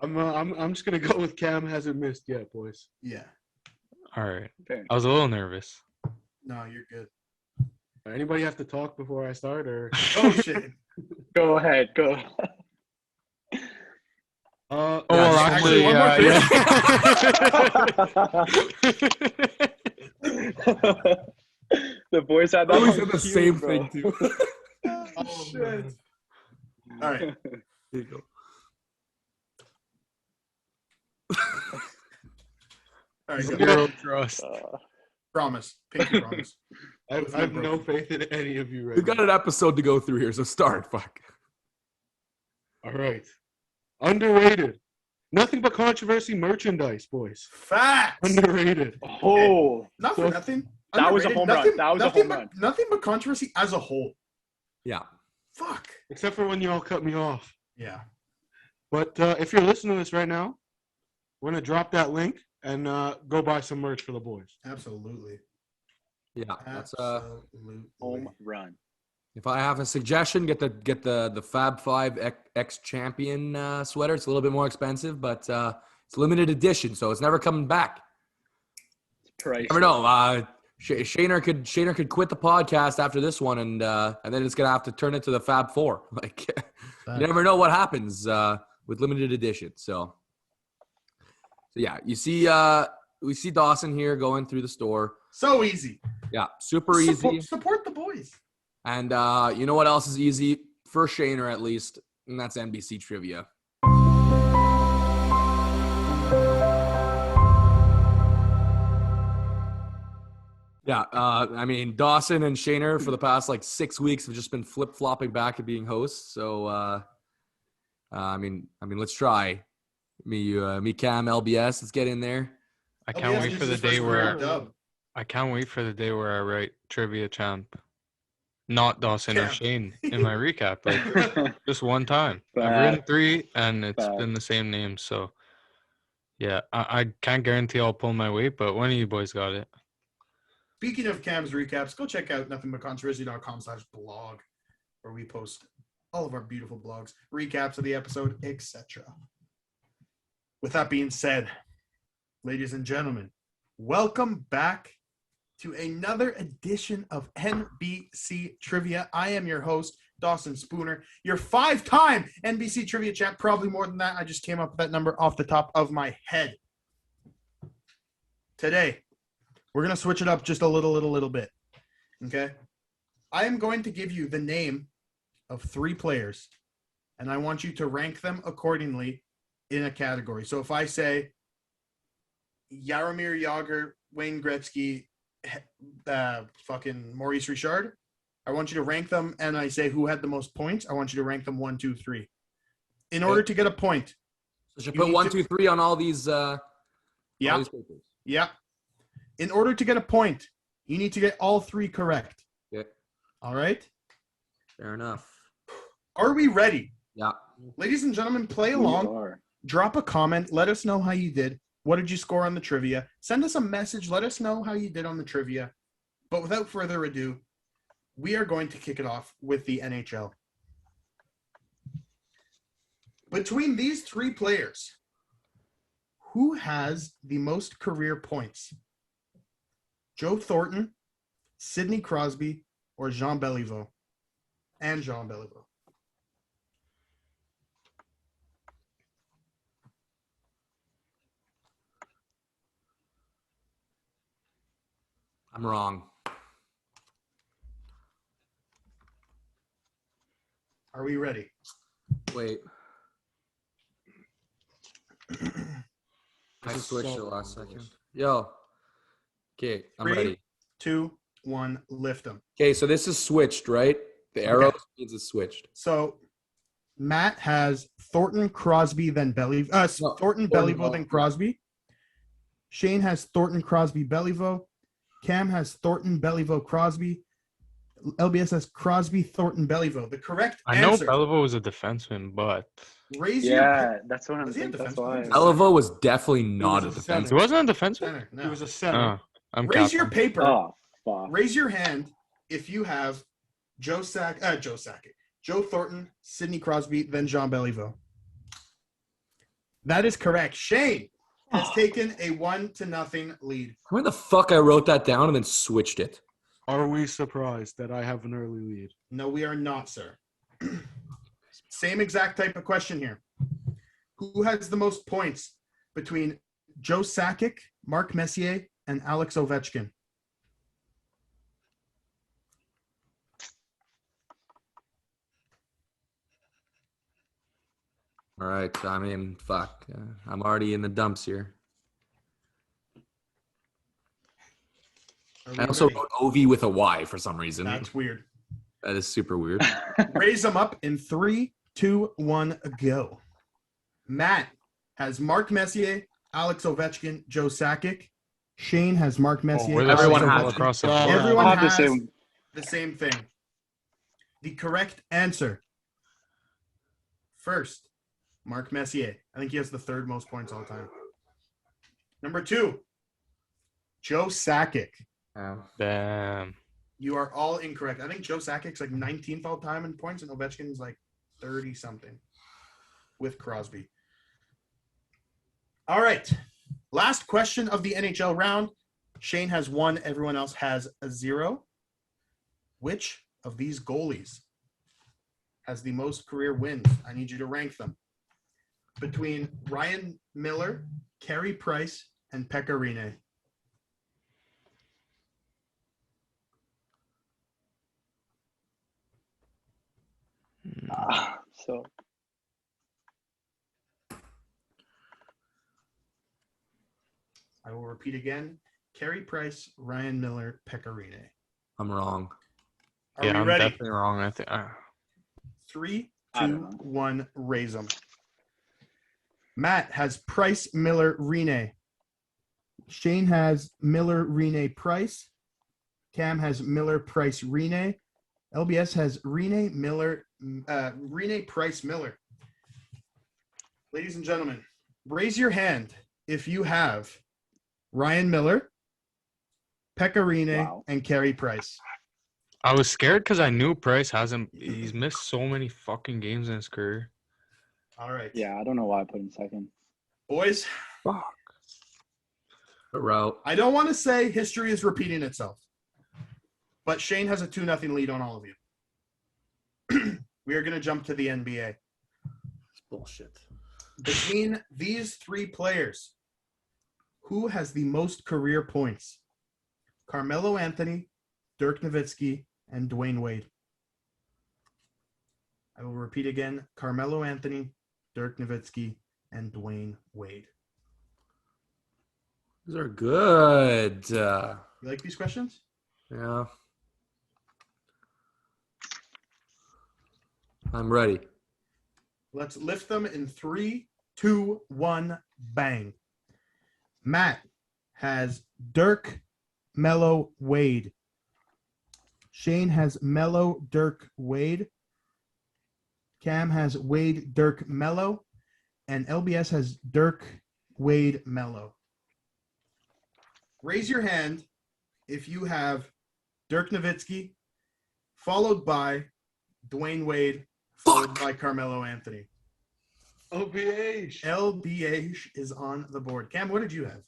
Speaker 6: I'm just gonna go with Cam hasn't missed yet, boys.
Speaker 2: Yeah.
Speaker 5: All right. I was a little nervous.
Speaker 2: No, you're good.
Speaker 6: Anybody have to talk before I start, or?
Speaker 2: Oh shit!
Speaker 4: Go ahead. Go.
Speaker 5: Actually,
Speaker 4: The boys had that.
Speaker 1: I always said the same thing too.
Speaker 2: Oh shit! All right.
Speaker 1: Here you go.
Speaker 2: All right.
Speaker 5: Zero trust.
Speaker 2: Promise. Pinky promise.
Speaker 6: I have no faith in any of you right
Speaker 1: We've got an episode to go through here, so start. Fuck.
Speaker 6: All right. Underrated. Nothing but controversy merchandise, boys.
Speaker 2: Facts.
Speaker 6: Underrated.
Speaker 4: Oh.
Speaker 2: Not for nothing.
Speaker 4: That was a
Speaker 2: Underrated.
Speaker 4: home run.
Speaker 2: Nothing-
Speaker 4: That was a
Speaker 2: nothing
Speaker 4: home
Speaker 2: but-
Speaker 4: run.
Speaker 2: Nothing but controversy as a whole.
Speaker 1: Yeah.
Speaker 2: Fuck.
Speaker 6: Except for when you all cut me off.
Speaker 2: Yeah.
Speaker 6: But if you're listening to this right now, we're going to drop that link and go buy some merch for the boys.
Speaker 2: Absolutely.
Speaker 1: Yeah. That's
Speaker 2: Absolutely.
Speaker 4: Home run.
Speaker 1: if I have a suggestion, get the Fab Five X Champion sweater. It's a little bit more expensive, but it's limited edition, so it's never coming back.
Speaker 4: Price.
Speaker 1: Never know. Shaner could quit the podcast after this one, and then it's gonna have to turn it to the Fab Four. Like, you never know what happens with limited edition. So yeah, you see, we see Dawson here going through the store.
Speaker 2: So easy.
Speaker 1: Yeah, super easy.
Speaker 2: Support the boys.
Speaker 1: And you know what else is easy for Shaner at least, and that's NBC trivia. Yeah, I mean, Dawson and Shaner for the past 6 weeks have just been flip-flopping back at being hosts. So, I mean, let's try. Me, Cam, LBS. Let's get in there.
Speaker 5: I can't wait for the day where I write trivia champ, not Dawson or Shane in my recap. Like just one time. I've written 3 and it's been the same name. So yeah, I can't guarantee I'll pull my weight, but one of you boys got it.
Speaker 2: Speaking of Cam's recaps, go check out nothingbutcontroversy.com/blog, where we post all of our beautiful blogs, recaps of the episode, etc. With that being said, ladies and gentlemen, welcome back to another edition of NBC Trivia. I am your host, Dawson Spooner, your 5-time NBC Trivia champ, probably more than that. I just came up with that number off the top of my head. Today, we're going to switch it up just a little bit, okay? I am going to give you the name of 3 players, and I want you to rank them accordingly in a category. So if I say Jaromir Jagr, Wayne Gretzky, fucking Maurice Richard, I want you to rank them, and I say who had the most points. I want you to rank them 1, 2, 3. In order to get a point.
Speaker 1: So should put 1, 2, 3 on all these.
Speaker 2: Yeah.
Speaker 1: All these papers.
Speaker 2: Yeah. In order to get a point, you need to get all 3 correct.
Speaker 1: Yeah.
Speaker 2: All right?
Speaker 1: Fair enough.
Speaker 2: Are we ready?
Speaker 1: Yeah.
Speaker 2: Ladies and gentlemen, play along. Drop a comment. Let us know how you did. What did you score on the trivia? Send us a message. Let us know how you did on the trivia. But without further ado, we are going to kick it off with the NHL. Between these 3 players, who has the most career points? Joe Thornton, Sidney Crosby, or Jean Beliveau? And Jean Beliveau.
Speaker 1: I'm wrong.
Speaker 2: Are we ready?
Speaker 1: Wait. I switched it last second. Yo. Okay, I'm
Speaker 2: 3,
Speaker 1: ready.
Speaker 2: 2, 1, lift them.
Speaker 1: Okay, so this is switched, right? The arrow means it's switched.
Speaker 2: So Matt has Thornton, Crosby, then Beliveau. Thornton, Beliveau, then Crosby. Shane has Thornton, Crosby, Beliveau. Cam has Thornton, Beliveau, Crosby. LBS has Crosby, Thornton, Beliveau. The correct answer.
Speaker 5: I know Beliveau was a defenseman, but
Speaker 4: that's what I'm thinking. That's why.
Speaker 1: Beliveau was definitely not a
Speaker 6: He was a
Speaker 1: defenseman.
Speaker 5: he wasn't a defenseman.
Speaker 2: Center. No.
Speaker 6: He was a center.
Speaker 5: I'm
Speaker 2: Raise your
Speaker 5: Captain.
Speaker 2: paper.
Speaker 4: Oh, fuck.
Speaker 2: Raise your hand if you have Joe Thornton, Sidney Crosby, then Jean Beliveau. That is correct. Shane has taken a 1-0 lead.
Speaker 1: Where the fuck I wrote that down and then switched it?
Speaker 6: Are we surprised that I have an early lead?
Speaker 2: No, we are not, sir. Same exact type of question here. Who has the most points between Joe Sakic, Mark Messier, and Alex Ovechkin?
Speaker 1: All right, I mean, fuck. I'm already in the dumps here. I also wrote Ovi with a Y for some reason.
Speaker 2: That's weird.
Speaker 1: That is super weird.
Speaker 2: Raise them up in 3, 2, 1, go. Matt has Mark Messier, Alex Ovechkin, Joe Sakic. Shane has Mark Messier.
Speaker 5: We're the
Speaker 1: Everyone
Speaker 5: same
Speaker 1: has
Speaker 5: all
Speaker 1: it.
Speaker 5: across the
Speaker 6: Yeah.
Speaker 5: board.
Speaker 2: Everyone
Speaker 4: I'll have
Speaker 2: has
Speaker 4: the same.
Speaker 2: the same thing. The correct answer. First, Mark Messier. I think he has the third most points all time. Number 2, Joe Sakic.
Speaker 5: Damn.
Speaker 2: You are all incorrect. I think Joe Sakic's like 19th all time in points, and Ovechkin's like 30 something with Crosby. All right. Last question of the NHL round. Shane has 1. Everyone else has a 0. Which of these goalies has the most career wins? I need you to rank them. Between Ryan Miller, Carey Price, and Pekka Rinne.
Speaker 4: So
Speaker 2: I will repeat again. Carey Price, Ryan Miller, Pekka Rinne.
Speaker 1: I'm wrong.
Speaker 2: Are
Speaker 5: Yeah,
Speaker 2: we
Speaker 5: I'm
Speaker 2: ready?
Speaker 5: definitely wrong. I think.
Speaker 2: 3,
Speaker 4: I don't
Speaker 2: 2,
Speaker 4: know.
Speaker 2: 1, raise them. Matt has Price, Miller, Rinne. Shane has Miller, Rinne, Price. Cam has Miller, Price, Rinne. LBS has Rinne, Miller, Rinne, Price, Miller. Ladies and gentlemen, raise your hand if you have Ryan Miller, Pekka Rinne,
Speaker 4: Wow.
Speaker 2: and Carey Price.
Speaker 5: I was scared because I knew Price hasn't. He's missed so many fucking games in his career.
Speaker 2: All right.
Speaker 4: yeah, I don't know why I put him second.
Speaker 2: Boys,
Speaker 5: Fuck.
Speaker 1: The route.
Speaker 2: I don't want to say history is repeating itself, but Shane has a 2-0 lead on all of you. We are going to jump to the NBA.
Speaker 1: It's bullshit.
Speaker 2: Between these 3 players, who has the most career points? Carmelo Anthony, Dirk Nowitzki, and Dwayne Wade. I will repeat again. Carmelo Anthony, Dirk Nowitzki, and Dwayne Wade.
Speaker 1: These are good.
Speaker 2: You like these questions?
Speaker 1: Yeah. I'm ready.
Speaker 2: Let's lift them in 3, 2, 1, bang. Matt has Dirk, Mello, Wade. Shane has Mello, Dirk, Wade. Cam has Wade, Dirk, Mello. And LBS has Dirk, Wade, Mello. Raise your hand if you have Dirk Nowitzki, followed by Dwayne Wade, followed by Carmelo Anthony.
Speaker 6: OPH.
Speaker 2: LBH is on the board. Cam, what did you have?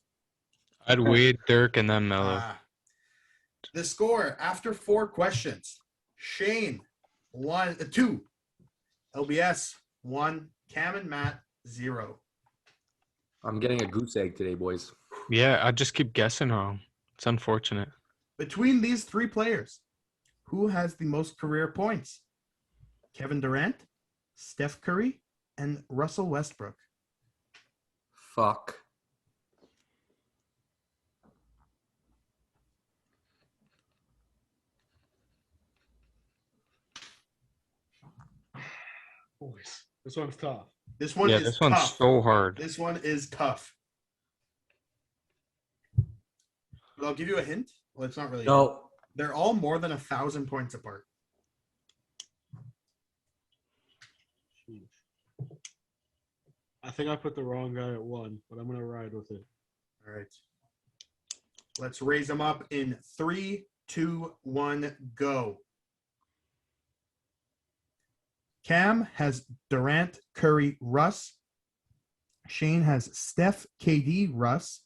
Speaker 5: I'd Wade, Dirk, and then Melo.
Speaker 2: The score after 4 questions: Shane 2, LBS 1, Cam and Matt 0.
Speaker 1: I'm getting a goose egg today, boys.
Speaker 5: Yeah, I just keep guessing wrong. It's unfortunate.
Speaker 2: Between these 3 players, who has the most career points? Kevin Durant, Steph Curry, and Russell Westbrook.
Speaker 1: Fuck.
Speaker 6: Boys, this one's tough.
Speaker 2: This one
Speaker 5: Yeah,
Speaker 2: is
Speaker 5: this one's
Speaker 2: tough.
Speaker 5: so hard.
Speaker 2: This one is tough. But I'll give you a hint. Well, it's not really.
Speaker 1: No.
Speaker 2: They're all more than 1,000 points apart.
Speaker 6: I think I put the wrong guy at 1, but I'm gonna ride with it.
Speaker 2: All right. Let's raise them up in 3, 2, 1, go. Cam has Durant, Curry, Russ. Shane has Steph, KD, Russ.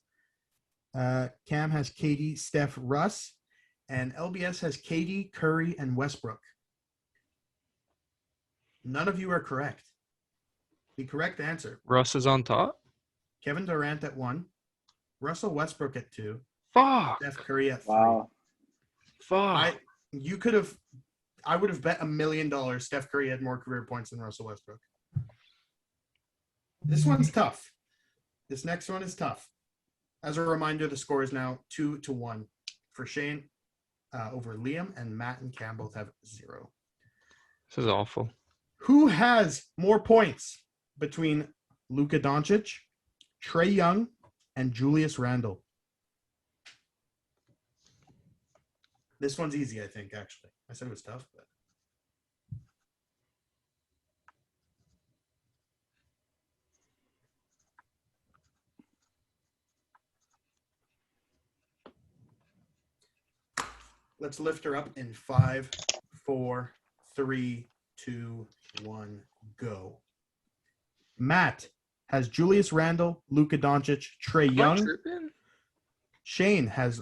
Speaker 2: Cam has KD, Steph, Russ. And LBS has KD, Curry, and Westbrook. None of you are correct. The correct answer:
Speaker 5: Russ is on top?
Speaker 2: Kevin Durant at 1, Russell Westbrook at 2,
Speaker 5: Fuck.
Speaker 2: Steph Curry at 3.
Speaker 4: Wow.
Speaker 5: Fuck.
Speaker 2: I would have bet $1 million Steph Curry had more career points than Russell Westbrook. This one's tough. This next one is tough. As a reminder, the score is now 2-1 for Shane over Liam, and Matt and Cam both have 0.
Speaker 5: This is awful.
Speaker 2: Who has more points between Luka Doncic, Trae Young, and Julius Randle? This one's easy, I think, actually. I said it was tough, but let's lift her up in 5, 4, 3, 2, 1, go. Matt has Julius Randle, Luka Doncic, Trae
Speaker 5: Am I
Speaker 2: Young.
Speaker 5: tripping?
Speaker 2: Shane has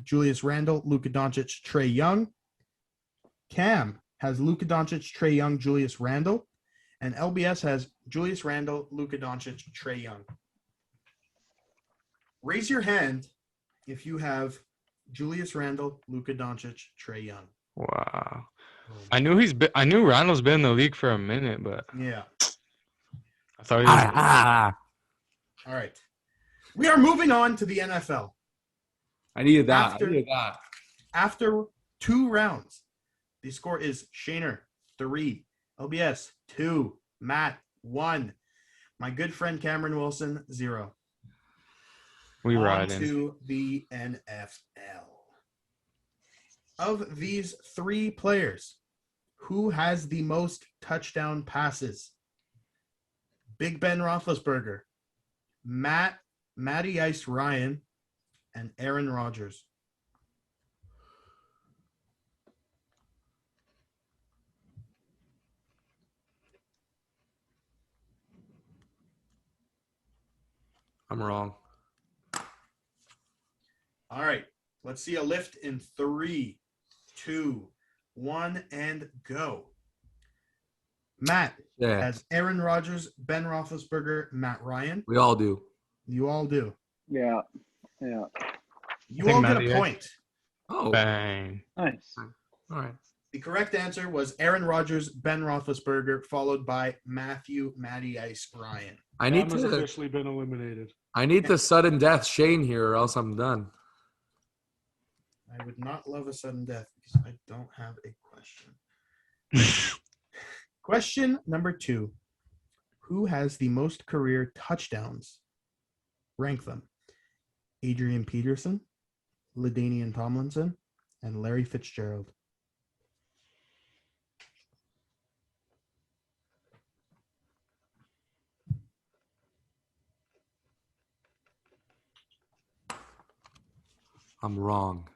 Speaker 2: Julius Randle, Luka Doncic, Trae Young. Cam has Luka Doncic, Trae Young, Julius Randle. And LBS has Julius Randle, Luka Doncic, Trae Young. Raise your hand if you have Julius Randle, Luka Doncic, Trae Young.
Speaker 5: Wow. I knew Randall's been in the league for a minute, but
Speaker 2: Yeah.
Speaker 5: I thought he was.
Speaker 2: All right. We are moving on to the NFL.
Speaker 1: I needed that.
Speaker 2: After-
Speaker 1: I needed that.
Speaker 2: After 2 rounds, the score is Shaner 3, LBS 2, Matt 1, my good friend Cameron Wilson 0.
Speaker 5: We
Speaker 2: On
Speaker 5: riding.
Speaker 2: to the NFL. Of these 3 players, who has the most touchdown passes? Big Ben Roethlisberger, Matty Ice Ryan, and Aaron Rodgers.
Speaker 1: I'm wrong.
Speaker 2: All right. Let's see a lift in 3, 2, 1, and go. Matt
Speaker 1: Yeah,
Speaker 2: has Aaron Rodgers, Ben Roethlisberger, Matt Ryan.
Speaker 1: we all do.
Speaker 2: You all do.
Speaker 4: Yeah.
Speaker 2: You
Speaker 5: think
Speaker 2: all get
Speaker 5: Matty
Speaker 2: a
Speaker 5: is.
Speaker 2: point.
Speaker 1: Oh,
Speaker 5: Bang.
Speaker 4: Nice.
Speaker 1: all right.
Speaker 2: The correct answer was Aaron Rodgers, Ben Roethlisberger, followed by Matty Ice Ryan.
Speaker 1: I need
Speaker 6: Cam has
Speaker 1: to.
Speaker 6: officially been eliminated.
Speaker 1: I need the sudden death Shane here, or else I'm done.
Speaker 2: I would not love a sudden death because I don't have a question. Question number 2. Who has the most career touchdowns? Rank them. Adrian Peterson, LaDainian Tomlinson, and Larry Fitzgerald.
Speaker 1: I'm wrong.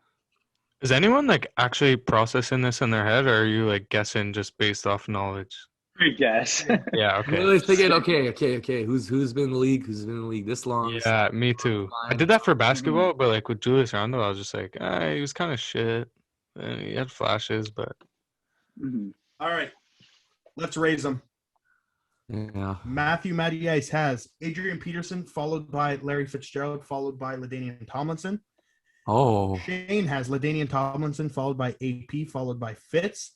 Speaker 5: Is anyone like actually processing this in their head, or are you like guessing just based off knowledge?
Speaker 4: Good guess.
Speaker 5: Yeah.
Speaker 1: I'm
Speaker 5: Okay.
Speaker 1: really thinking, okay. Who's been in the league? Who's been in the league this long?
Speaker 5: Yeah, me too. I did that for basketball, but like with Julius Randle, I was just like, he was kind of shit. And he had flashes, but
Speaker 4: Mhm.
Speaker 2: All right. Let's raise them.
Speaker 1: Yeah.
Speaker 2: Matty Ice has Adrian Peterson, followed by Larry Fitzgerald, followed by LaDainian Tomlinson.
Speaker 1: Oh,
Speaker 2: Shane has LaDainian Tomlinson, followed by AP, followed by Fitz.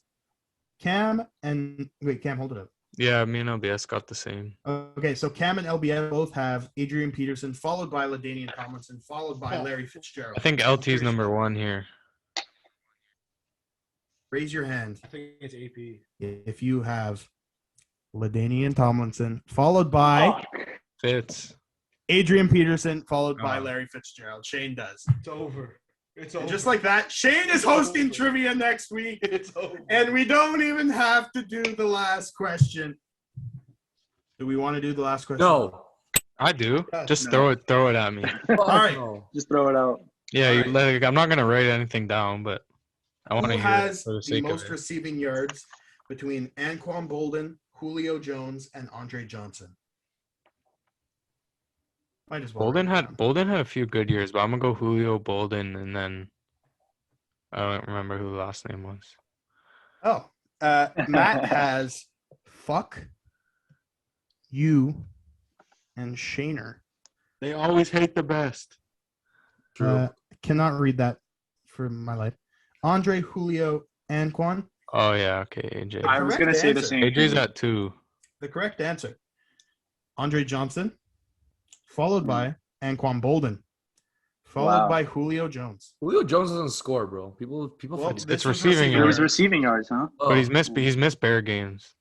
Speaker 2: Cam, hold it up.
Speaker 5: yeah, me and LBS got the same.
Speaker 2: Okay, so Cam and LBS both have Adrian Peterson, followed by LaDainian Tomlinson, followed by Larry Fitzgerald.
Speaker 5: I think LT's number 1 here.
Speaker 2: Raise your hand
Speaker 6: I think it's AP.
Speaker 2: if you have LaDainian Tomlinson, followed by
Speaker 5: Fitz.
Speaker 2: Adrian Peterson, followed by
Speaker 5: Oh.
Speaker 2: Larry Fitzgerald. Shane does.
Speaker 6: It's over. It's
Speaker 2: And
Speaker 6: over.
Speaker 2: just like that, Shane is hosting trivia next week,
Speaker 6: It's over.
Speaker 2: and we don't even have to do the last question. Do we want to do the last question?
Speaker 1: no.
Speaker 5: I do.
Speaker 2: Yeah,
Speaker 5: Just
Speaker 4: no.
Speaker 5: throw it at me.
Speaker 2: All right.
Speaker 1: No.
Speaker 4: Just throw it out.
Speaker 5: Yeah,
Speaker 2: All right.
Speaker 5: like, I'm not gonna write anything down, but I want
Speaker 2: Who
Speaker 5: to hear it
Speaker 2: has
Speaker 5: for the
Speaker 2: the
Speaker 5: sake of
Speaker 2: most
Speaker 5: it.
Speaker 2: receiving yards between Anquan Bolden, Julio Jones, and Andre Johnson? Might as well.
Speaker 5: Bolden
Speaker 2: write it
Speaker 5: had
Speaker 2: down.
Speaker 5: Bolden had a few good years, but I'm gonna go Julio, Bolden, and then I don't remember who the last name was.
Speaker 2: Oh, Matt has fuck you and Shaner.
Speaker 6: They always hate the best.
Speaker 1: True.
Speaker 2: Cannot read that for my life. Andre, Julio, Anquan.
Speaker 5: Oh yeah, okay, AJ.
Speaker 4: I was
Speaker 2: correct
Speaker 4: gonna say the
Speaker 2: answer.
Speaker 4: same.
Speaker 5: AJ's
Speaker 4: thing.
Speaker 5: at 2.
Speaker 2: The correct answer. Andre Johnson, followed by Anquan Bolden, followed
Speaker 4: Wow.
Speaker 2: by Julio Jones.
Speaker 1: Julio Jones doesn't score, bro. People
Speaker 2: Well,
Speaker 1: forget.
Speaker 2: this
Speaker 5: It's
Speaker 2: was
Speaker 5: receiving
Speaker 4: It was
Speaker 5: yards.
Speaker 4: receiving yards, huh?
Speaker 5: But he's missed bare games.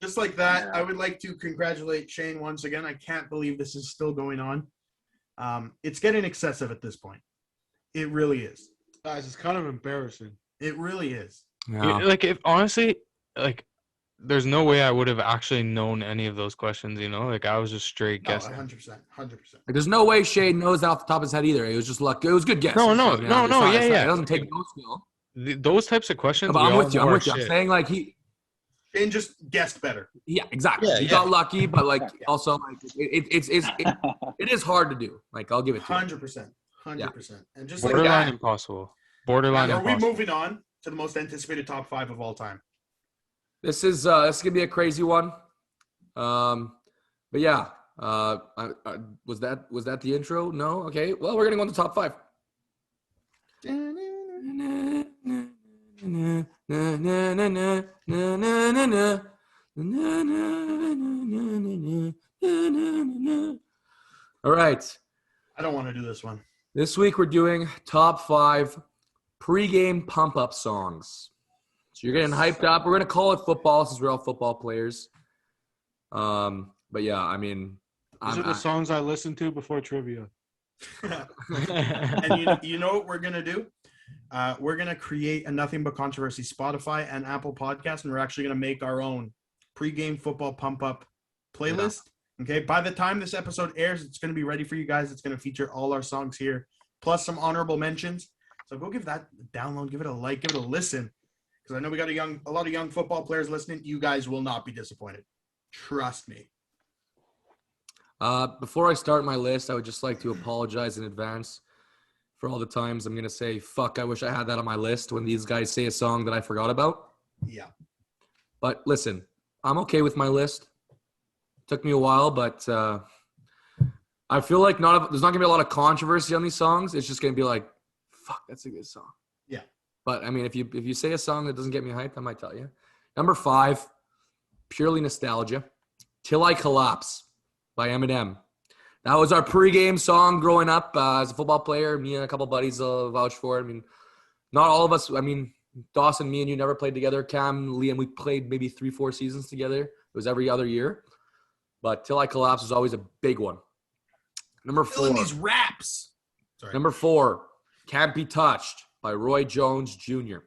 Speaker 2: Just like that,
Speaker 4: Yeah.
Speaker 2: I would like to congratulate Shane once again. I can't believe this is still going on. It's getting excessive at this point. It really is.
Speaker 6: Guys, it's kind of embarrassing.
Speaker 2: It really is.
Speaker 1: Yeah.
Speaker 5: Like, if honestly, like, there's no way I would have actually known any of those questions. Like, I was just straight
Speaker 2: No,
Speaker 5: guessing.
Speaker 2: 100%. 100%.
Speaker 1: Like, there's no way Shane knows that off the top of his head either. It was just luck. It was good guess.
Speaker 5: No,
Speaker 1: It doesn't take no skill.
Speaker 5: Those types of questions.
Speaker 1: But
Speaker 5: we
Speaker 1: I'm
Speaker 5: all
Speaker 1: with you.
Speaker 5: know
Speaker 1: I'm
Speaker 5: are
Speaker 1: with you. I'm
Speaker 5: shit.
Speaker 1: saying like
Speaker 2: Shane just guessed better.
Speaker 1: yeah, exactly.
Speaker 5: Yeah,
Speaker 1: He
Speaker 5: yeah.
Speaker 1: got lucky, but like also like it is hard to do. Like I'll give it to you.
Speaker 2: 100%. 100%. And just like
Speaker 5: Borderline
Speaker 2: that,
Speaker 5: impossible. Borderline
Speaker 2: are we
Speaker 5: impossible.
Speaker 2: moving on to the most anticipated top 5 of all time?
Speaker 1: This is gonna be a crazy one. But yeah. Was that the intro? No. Okay. Well, we're gonna go on the top 5. All right.
Speaker 2: I don't want to do this one.
Speaker 1: This week we're doing top 5 pregame pump-up songs. So you're getting hyped up. We're gonna call it football since we're all football players. But yeah, I mean,
Speaker 6: These are the songs I listen to before trivia.
Speaker 2: And you know what we're going to do? We're going to create a Nothing But Controversy Spotify and Apple podcast, and we're actually going to make our own pregame football pump-up playlist. Yeah. Okay, by the time this episode airs, it's going to be ready for you guys. It's going to feature all our songs here, plus some honorable mentions. So go give that a download, give it a like, give it a listen, because I know we got a lot of young football players listening. You guys will not be disappointed. Trust me.
Speaker 1: Before I start my list, I would just like to apologize in advance for all the times I'm going to say, fuck, I wish I had that on my list when these guys say a song that I forgot about.
Speaker 2: Yeah.
Speaker 1: But listen, I'm okay with my list. Took me a while, but I feel like there's not going to be a lot of controversy on these songs. It's just going to be like, fuck, that's a good song.
Speaker 2: Yeah.
Speaker 1: But, I mean, if you say a song that doesn't get me hyped, I might tell you. Number 5, purely nostalgia, Till I Collapse by Eminem. That was our pregame song growing up as a football player. Me and a couple buddies vouch for it. I mean, not all of us. I mean, Dawson, me and you never played together. Cam, Liam, we played maybe 3-4 seasons together. It was every other year. But Till I Collapse was always a big one. Number 4.
Speaker 2: Filling these raps. Sorry.
Speaker 1: Number 4, Can't Be Touched by Roy Jones Jr.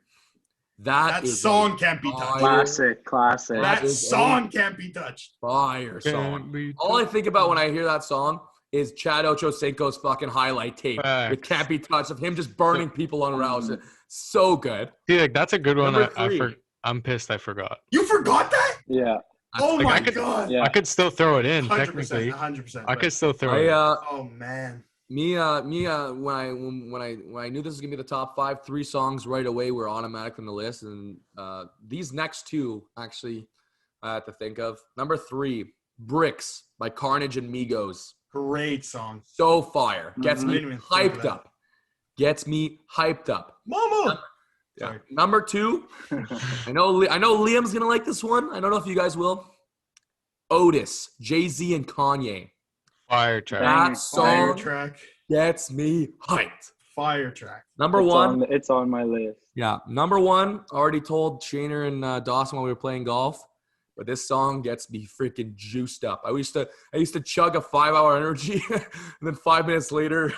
Speaker 2: That song can't be touched.
Speaker 4: Classic.
Speaker 2: That song can't be touched.
Speaker 1: Fire song. All I think about when I hear that song is Chad Ochocinco's fucking highlight tape. It can't be touched of him just burning people on routes. So good.
Speaker 5: See, like, that's a good one.
Speaker 1: Number 3.
Speaker 5: I'm pissed I forgot.
Speaker 2: You forgot that?
Speaker 4: Yeah.
Speaker 2: Oh
Speaker 5: Like,
Speaker 2: my god.
Speaker 4: Yeah.
Speaker 5: I could still throw it in
Speaker 2: 100%.
Speaker 5: technically.
Speaker 2: 100%.
Speaker 5: I could still throw it in.
Speaker 2: Oh man.
Speaker 1: When I knew this was gonna be the top 5, 3 songs right away were automatic on the list, and these next 2 actually I had to think of. Number 3, Bricks by Carnage and Migos.
Speaker 2: Great song.
Speaker 1: So fire. Gets me
Speaker 2: Didn't even think of
Speaker 1: hyped
Speaker 2: that.
Speaker 1: up. Gets me hyped up.
Speaker 2: Mama.
Speaker 1: Yeah.
Speaker 2: Sorry.
Speaker 1: Number 2, I know Liam's gonna like this one. I don't know if you guys will. Otis, Jay-Z, and Kanye.
Speaker 5: Fire track.
Speaker 1: That
Speaker 2: Fire
Speaker 1: song
Speaker 2: track.
Speaker 1: gets me hyped.
Speaker 2: Fire track.
Speaker 1: Number 1.
Speaker 4: It's on my list.
Speaker 1: Yeah, number 1, already told Shaner and Dawson when we were playing golf, but this song gets me freaking juiced up. I used to chug a 5-hour energy, and then 5 minutes later,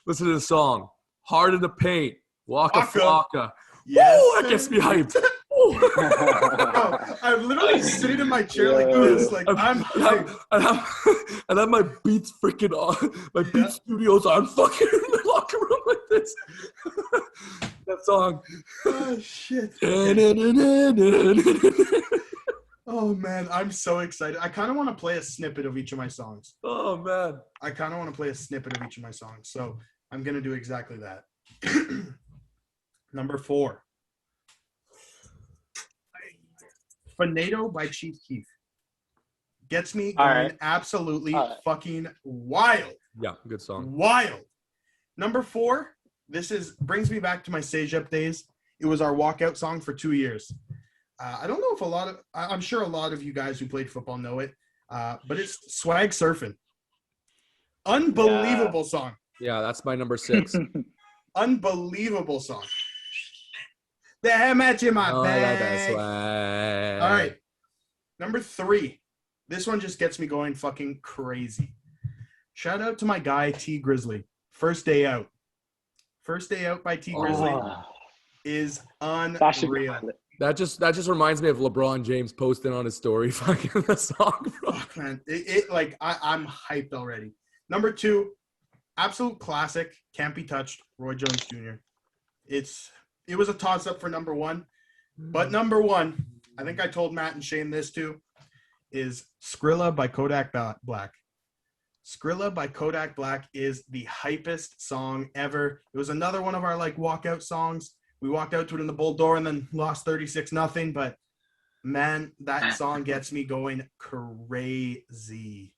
Speaker 1: listen to the song. Hard in the Paint, Waka Flocka.
Speaker 2: Yes.
Speaker 1: Woo, that gets me hyped.
Speaker 2: Bro, I'm literally sitting in my chair like this. Like I'm hyped.
Speaker 1: And have my Beats freaking on. My Beats Studios on fucking in the locker room like this. That song.
Speaker 2: Oh shit. Oh man, I'm so excited. I kind of want to play a snippet of each of my songs.
Speaker 1: Oh man.
Speaker 2: I kind of want to play a snippet of each of my songs. So I'm going to do exactly that. Number 4. Finado by Chief Keef. Gets me going absolutely fucking wild.
Speaker 1: Yeah, good song.
Speaker 2: Wild. Number 4, brings me back to my Sejep days. It was our walkout song for 2 years. I don't know if I'm sure a lot of you guys who played football know it, but it's Swag Surfing. Unbelievable song.
Speaker 1: Yeah, that's my number 6.
Speaker 2: Unbelievable song. That match in my bag. All right. Number 3. This one just gets me going fucking crazy. Shout out to my guy, T Grizzly. First Day Out. First Day Out by T Grizzly
Speaker 4: Oh,
Speaker 2: is
Speaker 4: that should be
Speaker 2: unreal.
Speaker 4: my list.
Speaker 1: That just reminds me of LeBron James posting on his story fucking the song, bro.
Speaker 2: Fuck, man. I'm hyped already. Number 2, absolute classic, Can't Be Touched, Roy Jones Jr. It was a toss-up for number 1. But number 1, I think I told Matt and Shane this too, is Skrilla by Kodak Black. Skrilla by Kodak Black is the hypest song ever. It was another one of our like walkout songs. We walked out to it in the Bull Door and then lost 36-0. But man, that song gets me going crazy.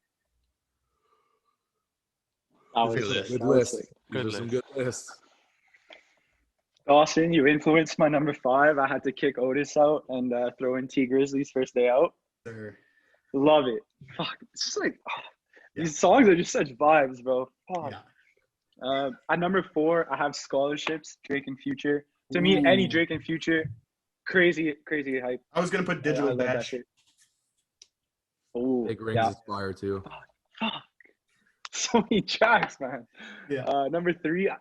Speaker 4: That was
Speaker 5: Good
Speaker 4: sick.
Speaker 5: list.
Speaker 1: Good
Speaker 4: That was
Speaker 1: list.
Speaker 4: sick.
Speaker 5: Good
Speaker 1: These are some
Speaker 5: list.
Speaker 1: good lists.
Speaker 4: Austin, you influenced my number 5. I had to kick Otis out and throw in T Grizzly's First Day Out.
Speaker 2: Sir.
Speaker 4: Love it. Fuck. It's just like
Speaker 2: Yeah.
Speaker 4: these songs are just such vibes, bro. Fuck.
Speaker 2: Yeah.
Speaker 4: At number 4, I have Scholarships, Drake and Future. To me, any
Speaker 2: Ooh.
Speaker 4: Drake and Future, crazy hype.
Speaker 2: I was gonna put
Speaker 4: I
Speaker 2: Digital
Speaker 4: love that
Speaker 2: Dash.
Speaker 4: shit. Oh,
Speaker 1: Big Rings
Speaker 4: yeah.
Speaker 1: is fire too.
Speaker 4: Fuck. So many tracks, man.
Speaker 2: Yeah.
Speaker 4: Number 3, I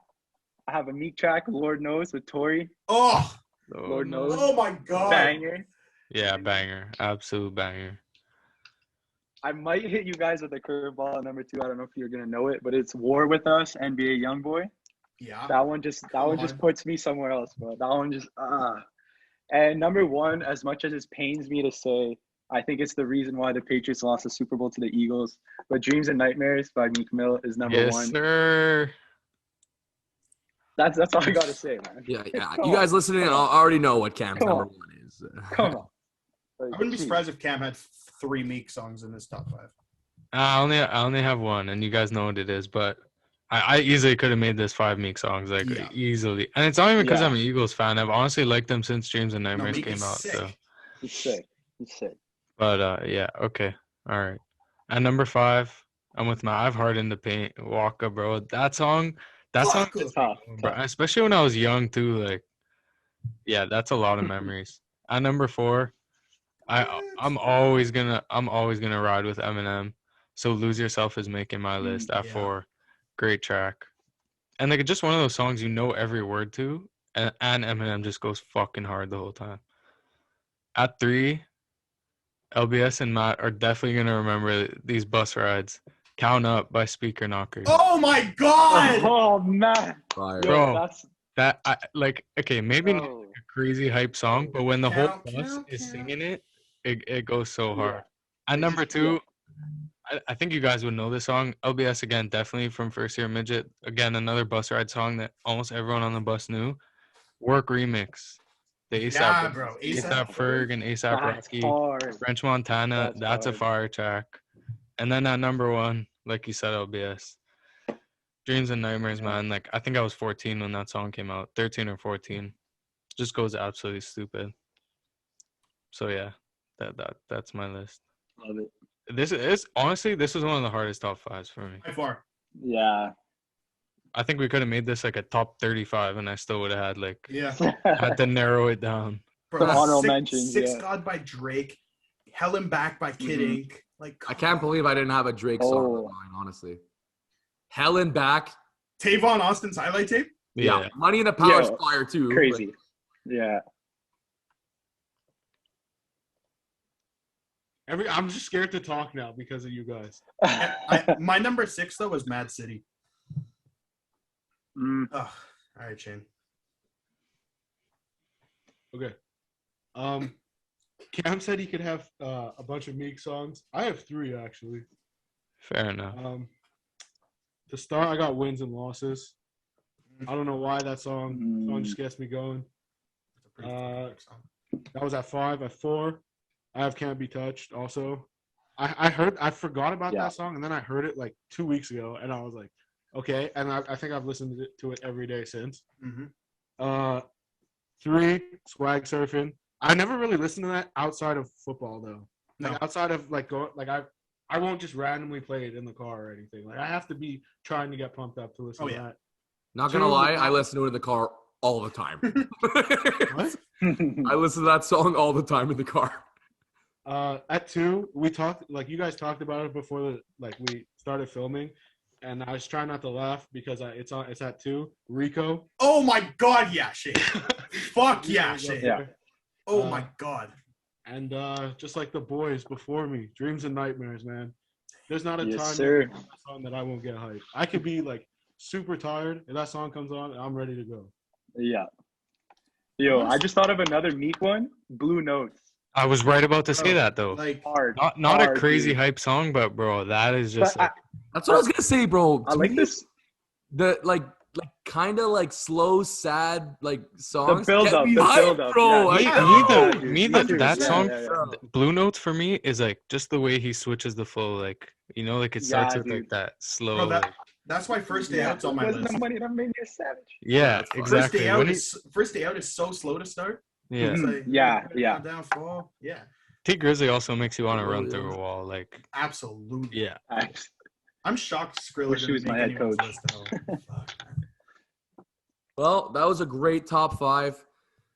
Speaker 4: have a Meek track, Lord Knows, with Tori.
Speaker 2: Oh,
Speaker 4: Lord knows.
Speaker 2: oh my God.
Speaker 4: Banger.
Speaker 5: Yeah, banger. Absolute banger.
Speaker 4: I might hit you guys with a curveball at number 2. I don't know if you're gonna know it, but it's War With Us, NBA Youngboy.
Speaker 2: Yeah.
Speaker 4: That one just
Speaker 2: on.
Speaker 4: puts me somewhere else, bro. That one just And number 1, as much as it pains me to say, I think it's the reason why the Patriots lost the Super Bowl to the Eagles. But Dreams and Nightmares by Meek Mill is number
Speaker 5: Yes,
Speaker 4: 1.
Speaker 5: sir.
Speaker 4: That's all I gotta say, man.
Speaker 1: Yeah.
Speaker 4: Come
Speaker 1: You guys listening
Speaker 4: Come on.
Speaker 1: already know what Cam's
Speaker 4: Come
Speaker 1: number
Speaker 4: on.
Speaker 1: 1 is.
Speaker 4: Come on.
Speaker 2: I wouldn't be surprised if Cam had 3 Meek songs in his top 5.
Speaker 5: I only have one, and you guys know what it is. But I easily could have made this 5 Meek songs, like
Speaker 2: Yeah.
Speaker 5: easily. And it's not even because
Speaker 4: Yeah.
Speaker 5: I'm an Eagles fan. I've honestly liked them since Dreams and Nightmares
Speaker 2: Meek
Speaker 5: came
Speaker 2: is
Speaker 5: out.
Speaker 2: sick.
Speaker 5: So,
Speaker 4: He's sick. He's sick.
Speaker 5: but yeah, okay, all right. At number 5, I'm with my I've Heart in the Paint, Waka, bro. That song
Speaker 2: Fuck.
Speaker 5: just
Speaker 4: Tough.
Speaker 5: bro, especially when I was young too. Like, yeah, that's a lot of memories. At number 4, I'm always gonna ride with Eminem. So Lose Yourself is making my list at
Speaker 2: Yeah.
Speaker 5: 4. Great track, and like just one of those songs you know every word to, and Eminem just goes fucking hard the whole time. At 3, LBS and Matt are definitely gonna remember these bus rides. Count Up by Speaker Knockers.
Speaker 2: Oh my God.
Speaker 4: Oh man.
Speaker 1: Fire.
Speaker 4: Yo,
Speaker 5: Bro.
Speaker 4: that's
Speaker 5: That okay, maybe not
Speaker 4: oh.
Speaker 5: a crazy hype song, but when the whole
Speaker 2: Count,
Speaker 5: bus
Speaker 2: count,
Speaker 5: is
Speaker 2: count.
Speaker 5: singing it goes so hard.
Speaker 4: Yeah.
Speaker 5: At number 2, I think you guys would know this song. LBS again, definitely from First Year Midget. Again, another bus ride song that almost everyone on the bus knew. Work Remix. The ASAP,
Speaker 2: Yeah, bro.
Speaker 5: ASAP Ferg and ASAP
Speaker 4: That's
Speaker 5: Rocky.
Speaker 4: hard.
Speaker 5: French Montana,
Speaker 4: That's
Speaker 5: that's a
Speaker 4: hard.
Speaker 5: fire track. And then at number 1, like you said, LBS. Dreams and Nightmares, man. Like, I think I was 14 when that song came out. 13 or 14. Just goes absolutely stupid. So yeah, that's my list.
Speaker 4: Love it.
Speaker 5: This is honestly, this was one of the hardest top 5s for me.
Speaker 2: By far.
Speaker 4: Yeah.
Speaker 5: I think we could have made this like a top 35 and I still would have had like
Speaker 2: Yeah.
Speaker 5: had to narrow it down.
Speaker 2: Bro,
Speaker 4: Some honorable
Speaker 2: Six-
Speaker 4: mentions,
Speaker 2: Six
Speaker 4: yeah.
Speaker 2: God by Drake. Hell and Back by Kid
Speaker 4: Mhm.
Speaker 2: Ink. Like,
Speaker 1: I can't believe I didn't have a Drake song
Speaker 4: Oh.
Speaker 1: on mine, honestly. Hell and Back.
Speaker 2: Tavon Austin's highlight tape.
Speaker 1: Yeah. Money in the Power's
Speaker 4: Yeah.
Speaker 1: fire too. but-
Speaker 4: Crazy. Yeah.
Speaker 6: I'm just scared to talk now because of you guys.
Speaker 2: My number 6 though was Mad City.
Speaker 4: Mm.
Speaker 2: Oh, all right, Shane.
Speaker 6: Okay. Cam said he could have a bunch of Meek songs. I have 3 actually.
Speaker 5: Fair enough.
Speaker 6: To start, I got Wins and Losses. I don't know why that song just gets me going.
Speaker 2: It's a pretty fucking song.
Speaker 6: That was at 5. At 4, I have Can't Be Touched also. I forgot about
Speaker 4: Yeah.
Speaker 6: that song, and then I heard it like 2 weeks ago, and I was like, okay. And I think I've listened to it every day since.
Speaker 2: Mm-hmm.
Speaker 6: 3, Swag Surfing. I never really listened to that outside of football though. Like
Speaker 2: No.
Speaker 6: outside of I won't just randomly play it in the car or anything. Like I have to be trying to get pumped up to listen
Speaker 2: Oh,
Speaker 6: to
Speaker 2: yeah.
Speaker 6: that.
Speaker 1: Not gonna
Speaker 6: 2,
Speaker 1: lie, I listen to it in the car all the time.
Speaker 6: What?
Speaker 1: I listen to that song all the time in the car.
Speaker 6: At 2, we talked, like you guys talked about it before we started filming. and I was trying not to laugh because it's at 2. Rico.
Speaker 2: Oh my God, yeah, Shane. Fuck yeah,
Speaker 6: Rico's up
Speaker 2: Shane.
Speaker 6: there.
Speaker 2: Oh my God.
Speaker 6: And just like the boys before me, dreams and nightmares, man. There's not a
Speaker 4: Yes,
Speaker 6: time
Speaker 4: sir.
Speaker 6: in that song that I won't get hyped. I could be like super tired, and that song comes on, and I'm ready to go.
Speaker 4: Yeah. Yo, I just thought of another Meek one. Blue Notes.
Speaker 5: I was right about to say that though.
Speaker 2: Like,
Speaker 4: Hard.
Speaker 5: Not a
Speaker 4: hard,
Speaker 5: crazy
Speaker 4: dude.
Speaker 5: hype song, but bro, that is just
Speaker 4: But
Speaker 5: like
Speaker 1: That's what I was gonna say, bro.
Speaker 4: I
Speaker 1: To
Speaker 4: like
Speaker 1: me,
Speaker 4: this.
Speaker 1: The kind of like slow, sad like songs.
Speaker 4: build
Speaker 1: get
Speaker 4: up,
Speaker 1: me
Speaker 4: the
Speaker 1: hyped,
Speaker 4: build up,
Speaker 1: bro.
Speaker 4: yeah.
Speaker 1: I
Speaker 5: me
Speaker 1: know.
Speaker 5: that song.
Speaker 4: Yeah.
Speaker 5: Blue Notes for me is like just the way he switches the flow, like like it starts
Speaker 4: Yeah,
Speaker 5: with like
Speaker 4: dude.
Speaker 5: that slow.
Speaker 2: bro,
Speaker 5: like,
Speaker 2: that's why First Day Out's on my
Speaker 4: Wasn't
Speaker 2: list.
Speaker 4: the money that made me a savage.
Speaker 5: yeah,
Speaker 1: that's fine.
Speaker 2: First
Speaker 5: exactly. When he-
Speaker 2: First Day Out is so slow to start.
Speaker 5: yeah,
Speaker 2: It's like,
Speaker 4: Yeah.
Speaker 2: downfall. Yeah,
Speaker 5: T Grizzly also makes you want to
Speaker 1: It
Speaker 5: run
Speaker 1: really
Speaker 5: through
Speaker 1: is.
Speaker 5: a wall. Like,
Speaker 2: absolutely.
Speaker 5: yeah,
Speaker 2: I'm shocked Skrilla
Speaker 4: Wish he was
Speaker 2: didn't
Speaker 4: my
Speaker 2: make
Speaker 4: head
Speaker 2: anyone's
Speaker 4: coach.
Speaker 2: list at all. Fuck, man.
Speaker 1: Well, that was a great top 5.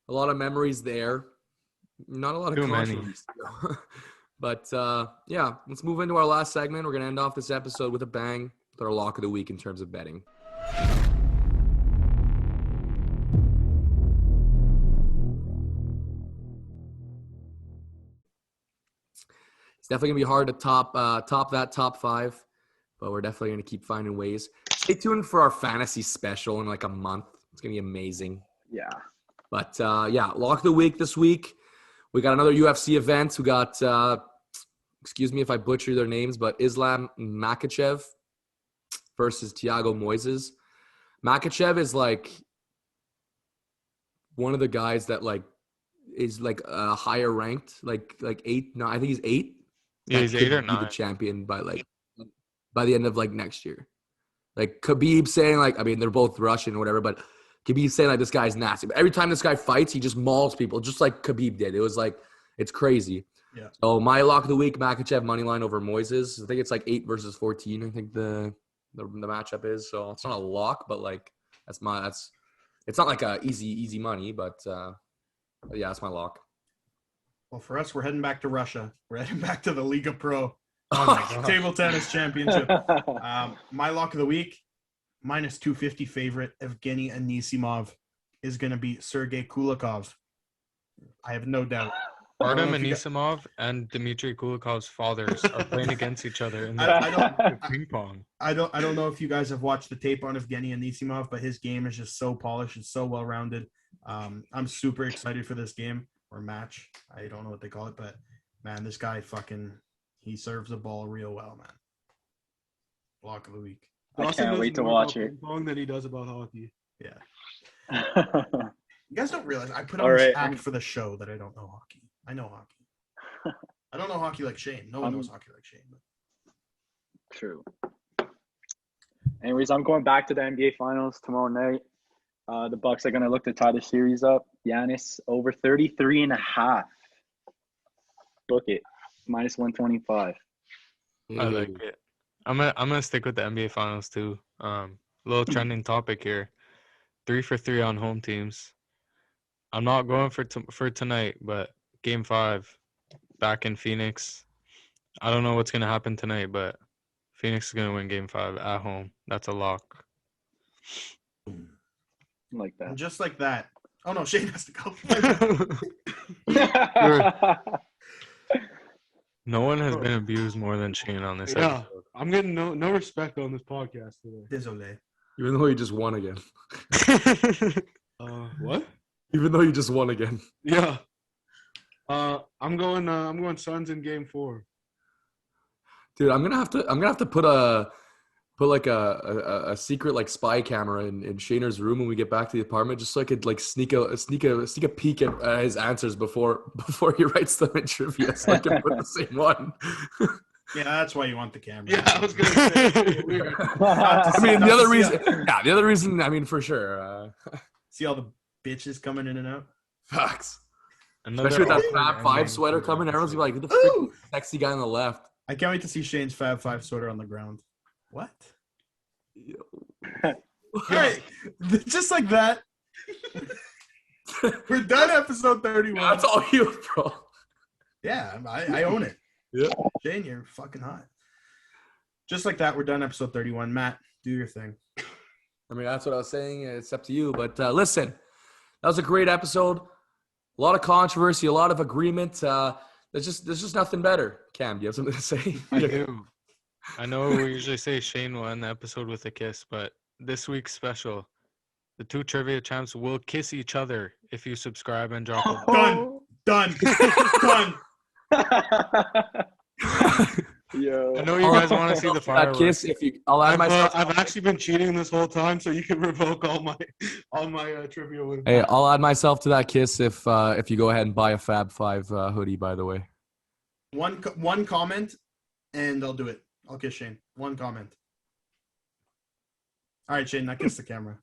Speaker 1: A lot of memories there. Not a lot of
Speaker 5: Too many.
Speaker 1: controversy, though. But yeah, let's move into our last segment. We're gonna end off this episode with a bang with our lock of the week in terms of betting. It's definitely gonna be hard to top that top 5, but we're definitely gonna keep finding ways. Stay tuned for our fantasy special in like a month. It's gonna be amazing.
Speaker 4: Yeah.
Speaker 1: But yeah, lock of the week this week. We got another UFC event. We got excuse me if I butcher their names, but Islam Makhachev versus Thiago Moises. Makhachev is like one of the guys that like is like higher ranked, like 8. No, I think he's 8.
Speaker 5: yeah, he's
Speaker 1: That could
Speaker 5: 8 or
Speaker 1: be the
Speaker 5: 9.
Speaker 1: champion by the end of like next year. Like Khabib saying like, I mean, they're both Russian or whatever, but Khabib saying like this guy's nasty. But every time this guy fights, he just mauls people, just like Khabib did. It was like, it's crazy.
Speaker 2: Yeah.
Speaker 1: So my lock of the week, Makhachev money line over Moises. I think it's like 8 versus 14. I think the matchup is. So it's not a lock, but like it's not like a easy money, but yeah, that's my lock.
Speaker 2: Well, for us, we're heading back to Russia. We're heading back to the Liga Pro
Speaker 5: Oh my God.
Speaker 2: Table Tennis Championship. My lock of the week, minus 250 favorite Evgeny Anisimov is going to be Sergey Kulikov. I have no doubt.
Speaker 5: Artem
Speaker 2: if you got-
Speaker 5: Anisimov and Dmitry Kulikov's fathers are playing against each other in
Speaker 2: I don't.
Speaker 5: ping pong.
Speaker 2: I don't know if you guys have watched the tape on Evgeny Anisimov, but his game is just so polished and so well rounded. I'm super excited for this game or match. I don't know what they call it, but man, this guy he serves the ball real well, man. Block of the week.
Speaker 4: I
Speaker 6: Dawson
Speaker 4: can't
Speaker 6: knows
Speaker 4: wait to
Speaker 6: more
Speaker 4: watch
Speaker 6: about
Speaker 4: it.
Speaker 6: ping pong than he does about hockey.
Speaker 2: Yeah. You guys don't realize I put on
Speaker 4: All
Speaker 2: this
Speaker 4: right,
Speaker 2: act
Speaker 4: I'm-
Speaker 2: for the show that I don't know hockey. I know hockey. I don't know hockey like Shane. No one knows hockey like Shane. But
Speaker 4: True. Anyways, I'm going back to the NBA Finals tomorrow night. The Bucks are going to look to tie the series up. Giannis over 33.5. Book it. Minus 125.
Speaker 5: I like it. I'm gonna stick with the NBA Finals too. Little trending topic here. 3 for 3 on home teams. I'm not going for tonight, but Game 5 back in Phoenix. I don't know what's gonna happen tonight, but Phoenix is gonna win Game 5 at home. That's a lock.
Speaker 4: Like
Speaker 2: and
Speaker 4: that.
Speaker 2: just like that. Oh no, Shane has to go.
Speaker 5: No one has been abused more than Shane on this
Speaker 6: Yeah,
Speaker 5: episode.
Speaker 6: I'm getting no respect on this podcast today.
Speaker 2: Désolé.
Speaker 1: Even though you just won again.
Speaker 6: What?
Speaker 1: Even though you just won again.
Speaker 6: Yeah. I'm going Suns in Game 4.
Speaker 1: Dude, I'm gonna have to put like a secret like spy camera in Shaner's room when we get back to the apartment, just so I could like sneak a peek at his answers before he writes them in trivia, so I can put the same one.
Speaker 2: Yeah, that's why you want the camera.
Speaker 6: Yeah, I was gonna say. Weird.
Speaker 1: I mean, the other reason, I mean, for sure.
Speaker 2: See all the bitches coming in and out.
Speaker 1: Facts.
Speaker 5: Another
Speaker 1: Especially with that
Speaker 5: awkward
Speaker 1: Fab Five
Speaker 5: ending
Speaker 1: sweater
Speaker 5: to
Speaker 1: coming,
Speaker 5: the
Speaker 1: everyone's gonna be like,
Speaker 5: episode.
Speaker 1: "Who the
Speaker 2: Ooh!
Speaker 1: freak sexy guy on the left?"
Speaker 2: I can't wait to see Shane's Fab Five sweater on the ground. What? All right, just like that. We're done. Episode 31.
Speaker 1: That's all you, bro.
Speaker 2: Yeah, I own it.
Speaker 1: Yeah.
Speaker 2: Shane, you're fucking hot. Just like that, we're done. Episode 31. Matt, do your thing.
Speaker 1: I mean, that's what I was saying. It's up to you. But listen, that was a great episode. A lot of controversy, a lot of agreement. There's just nothing better. Cam, do you have something to say?
Speaker 5: I do. I know we usually say Shane will end the episode with a kiss, but this week's special, the two trivia champs will kiss each other if you subscribe and drop a
Speaker 2: Done.
Speaker 4: Yo.
Speaker 5: I know you guys want to see the
Speaker 1: That
Speaker 5: fireworks.
Speaker 1: kiss, if you, I'll add myself.
Speaker 6: I've actually been cheating this whole time, so you can revoke all my trivia wins.
Speaker 1: Hey, I'll add myself to that kiss if you go ahead and buy a Fab 5 hoodie. By the way,
Speaker 2: One comment, and I'll do it. I'll kiss Shane. One comment. All right, Shane, now kiss the camera.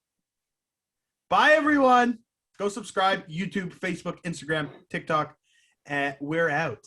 Speaker 2: Bye, everyone. Go subscribe. YouTube, Facebook, Instagram, TikTok. We're out.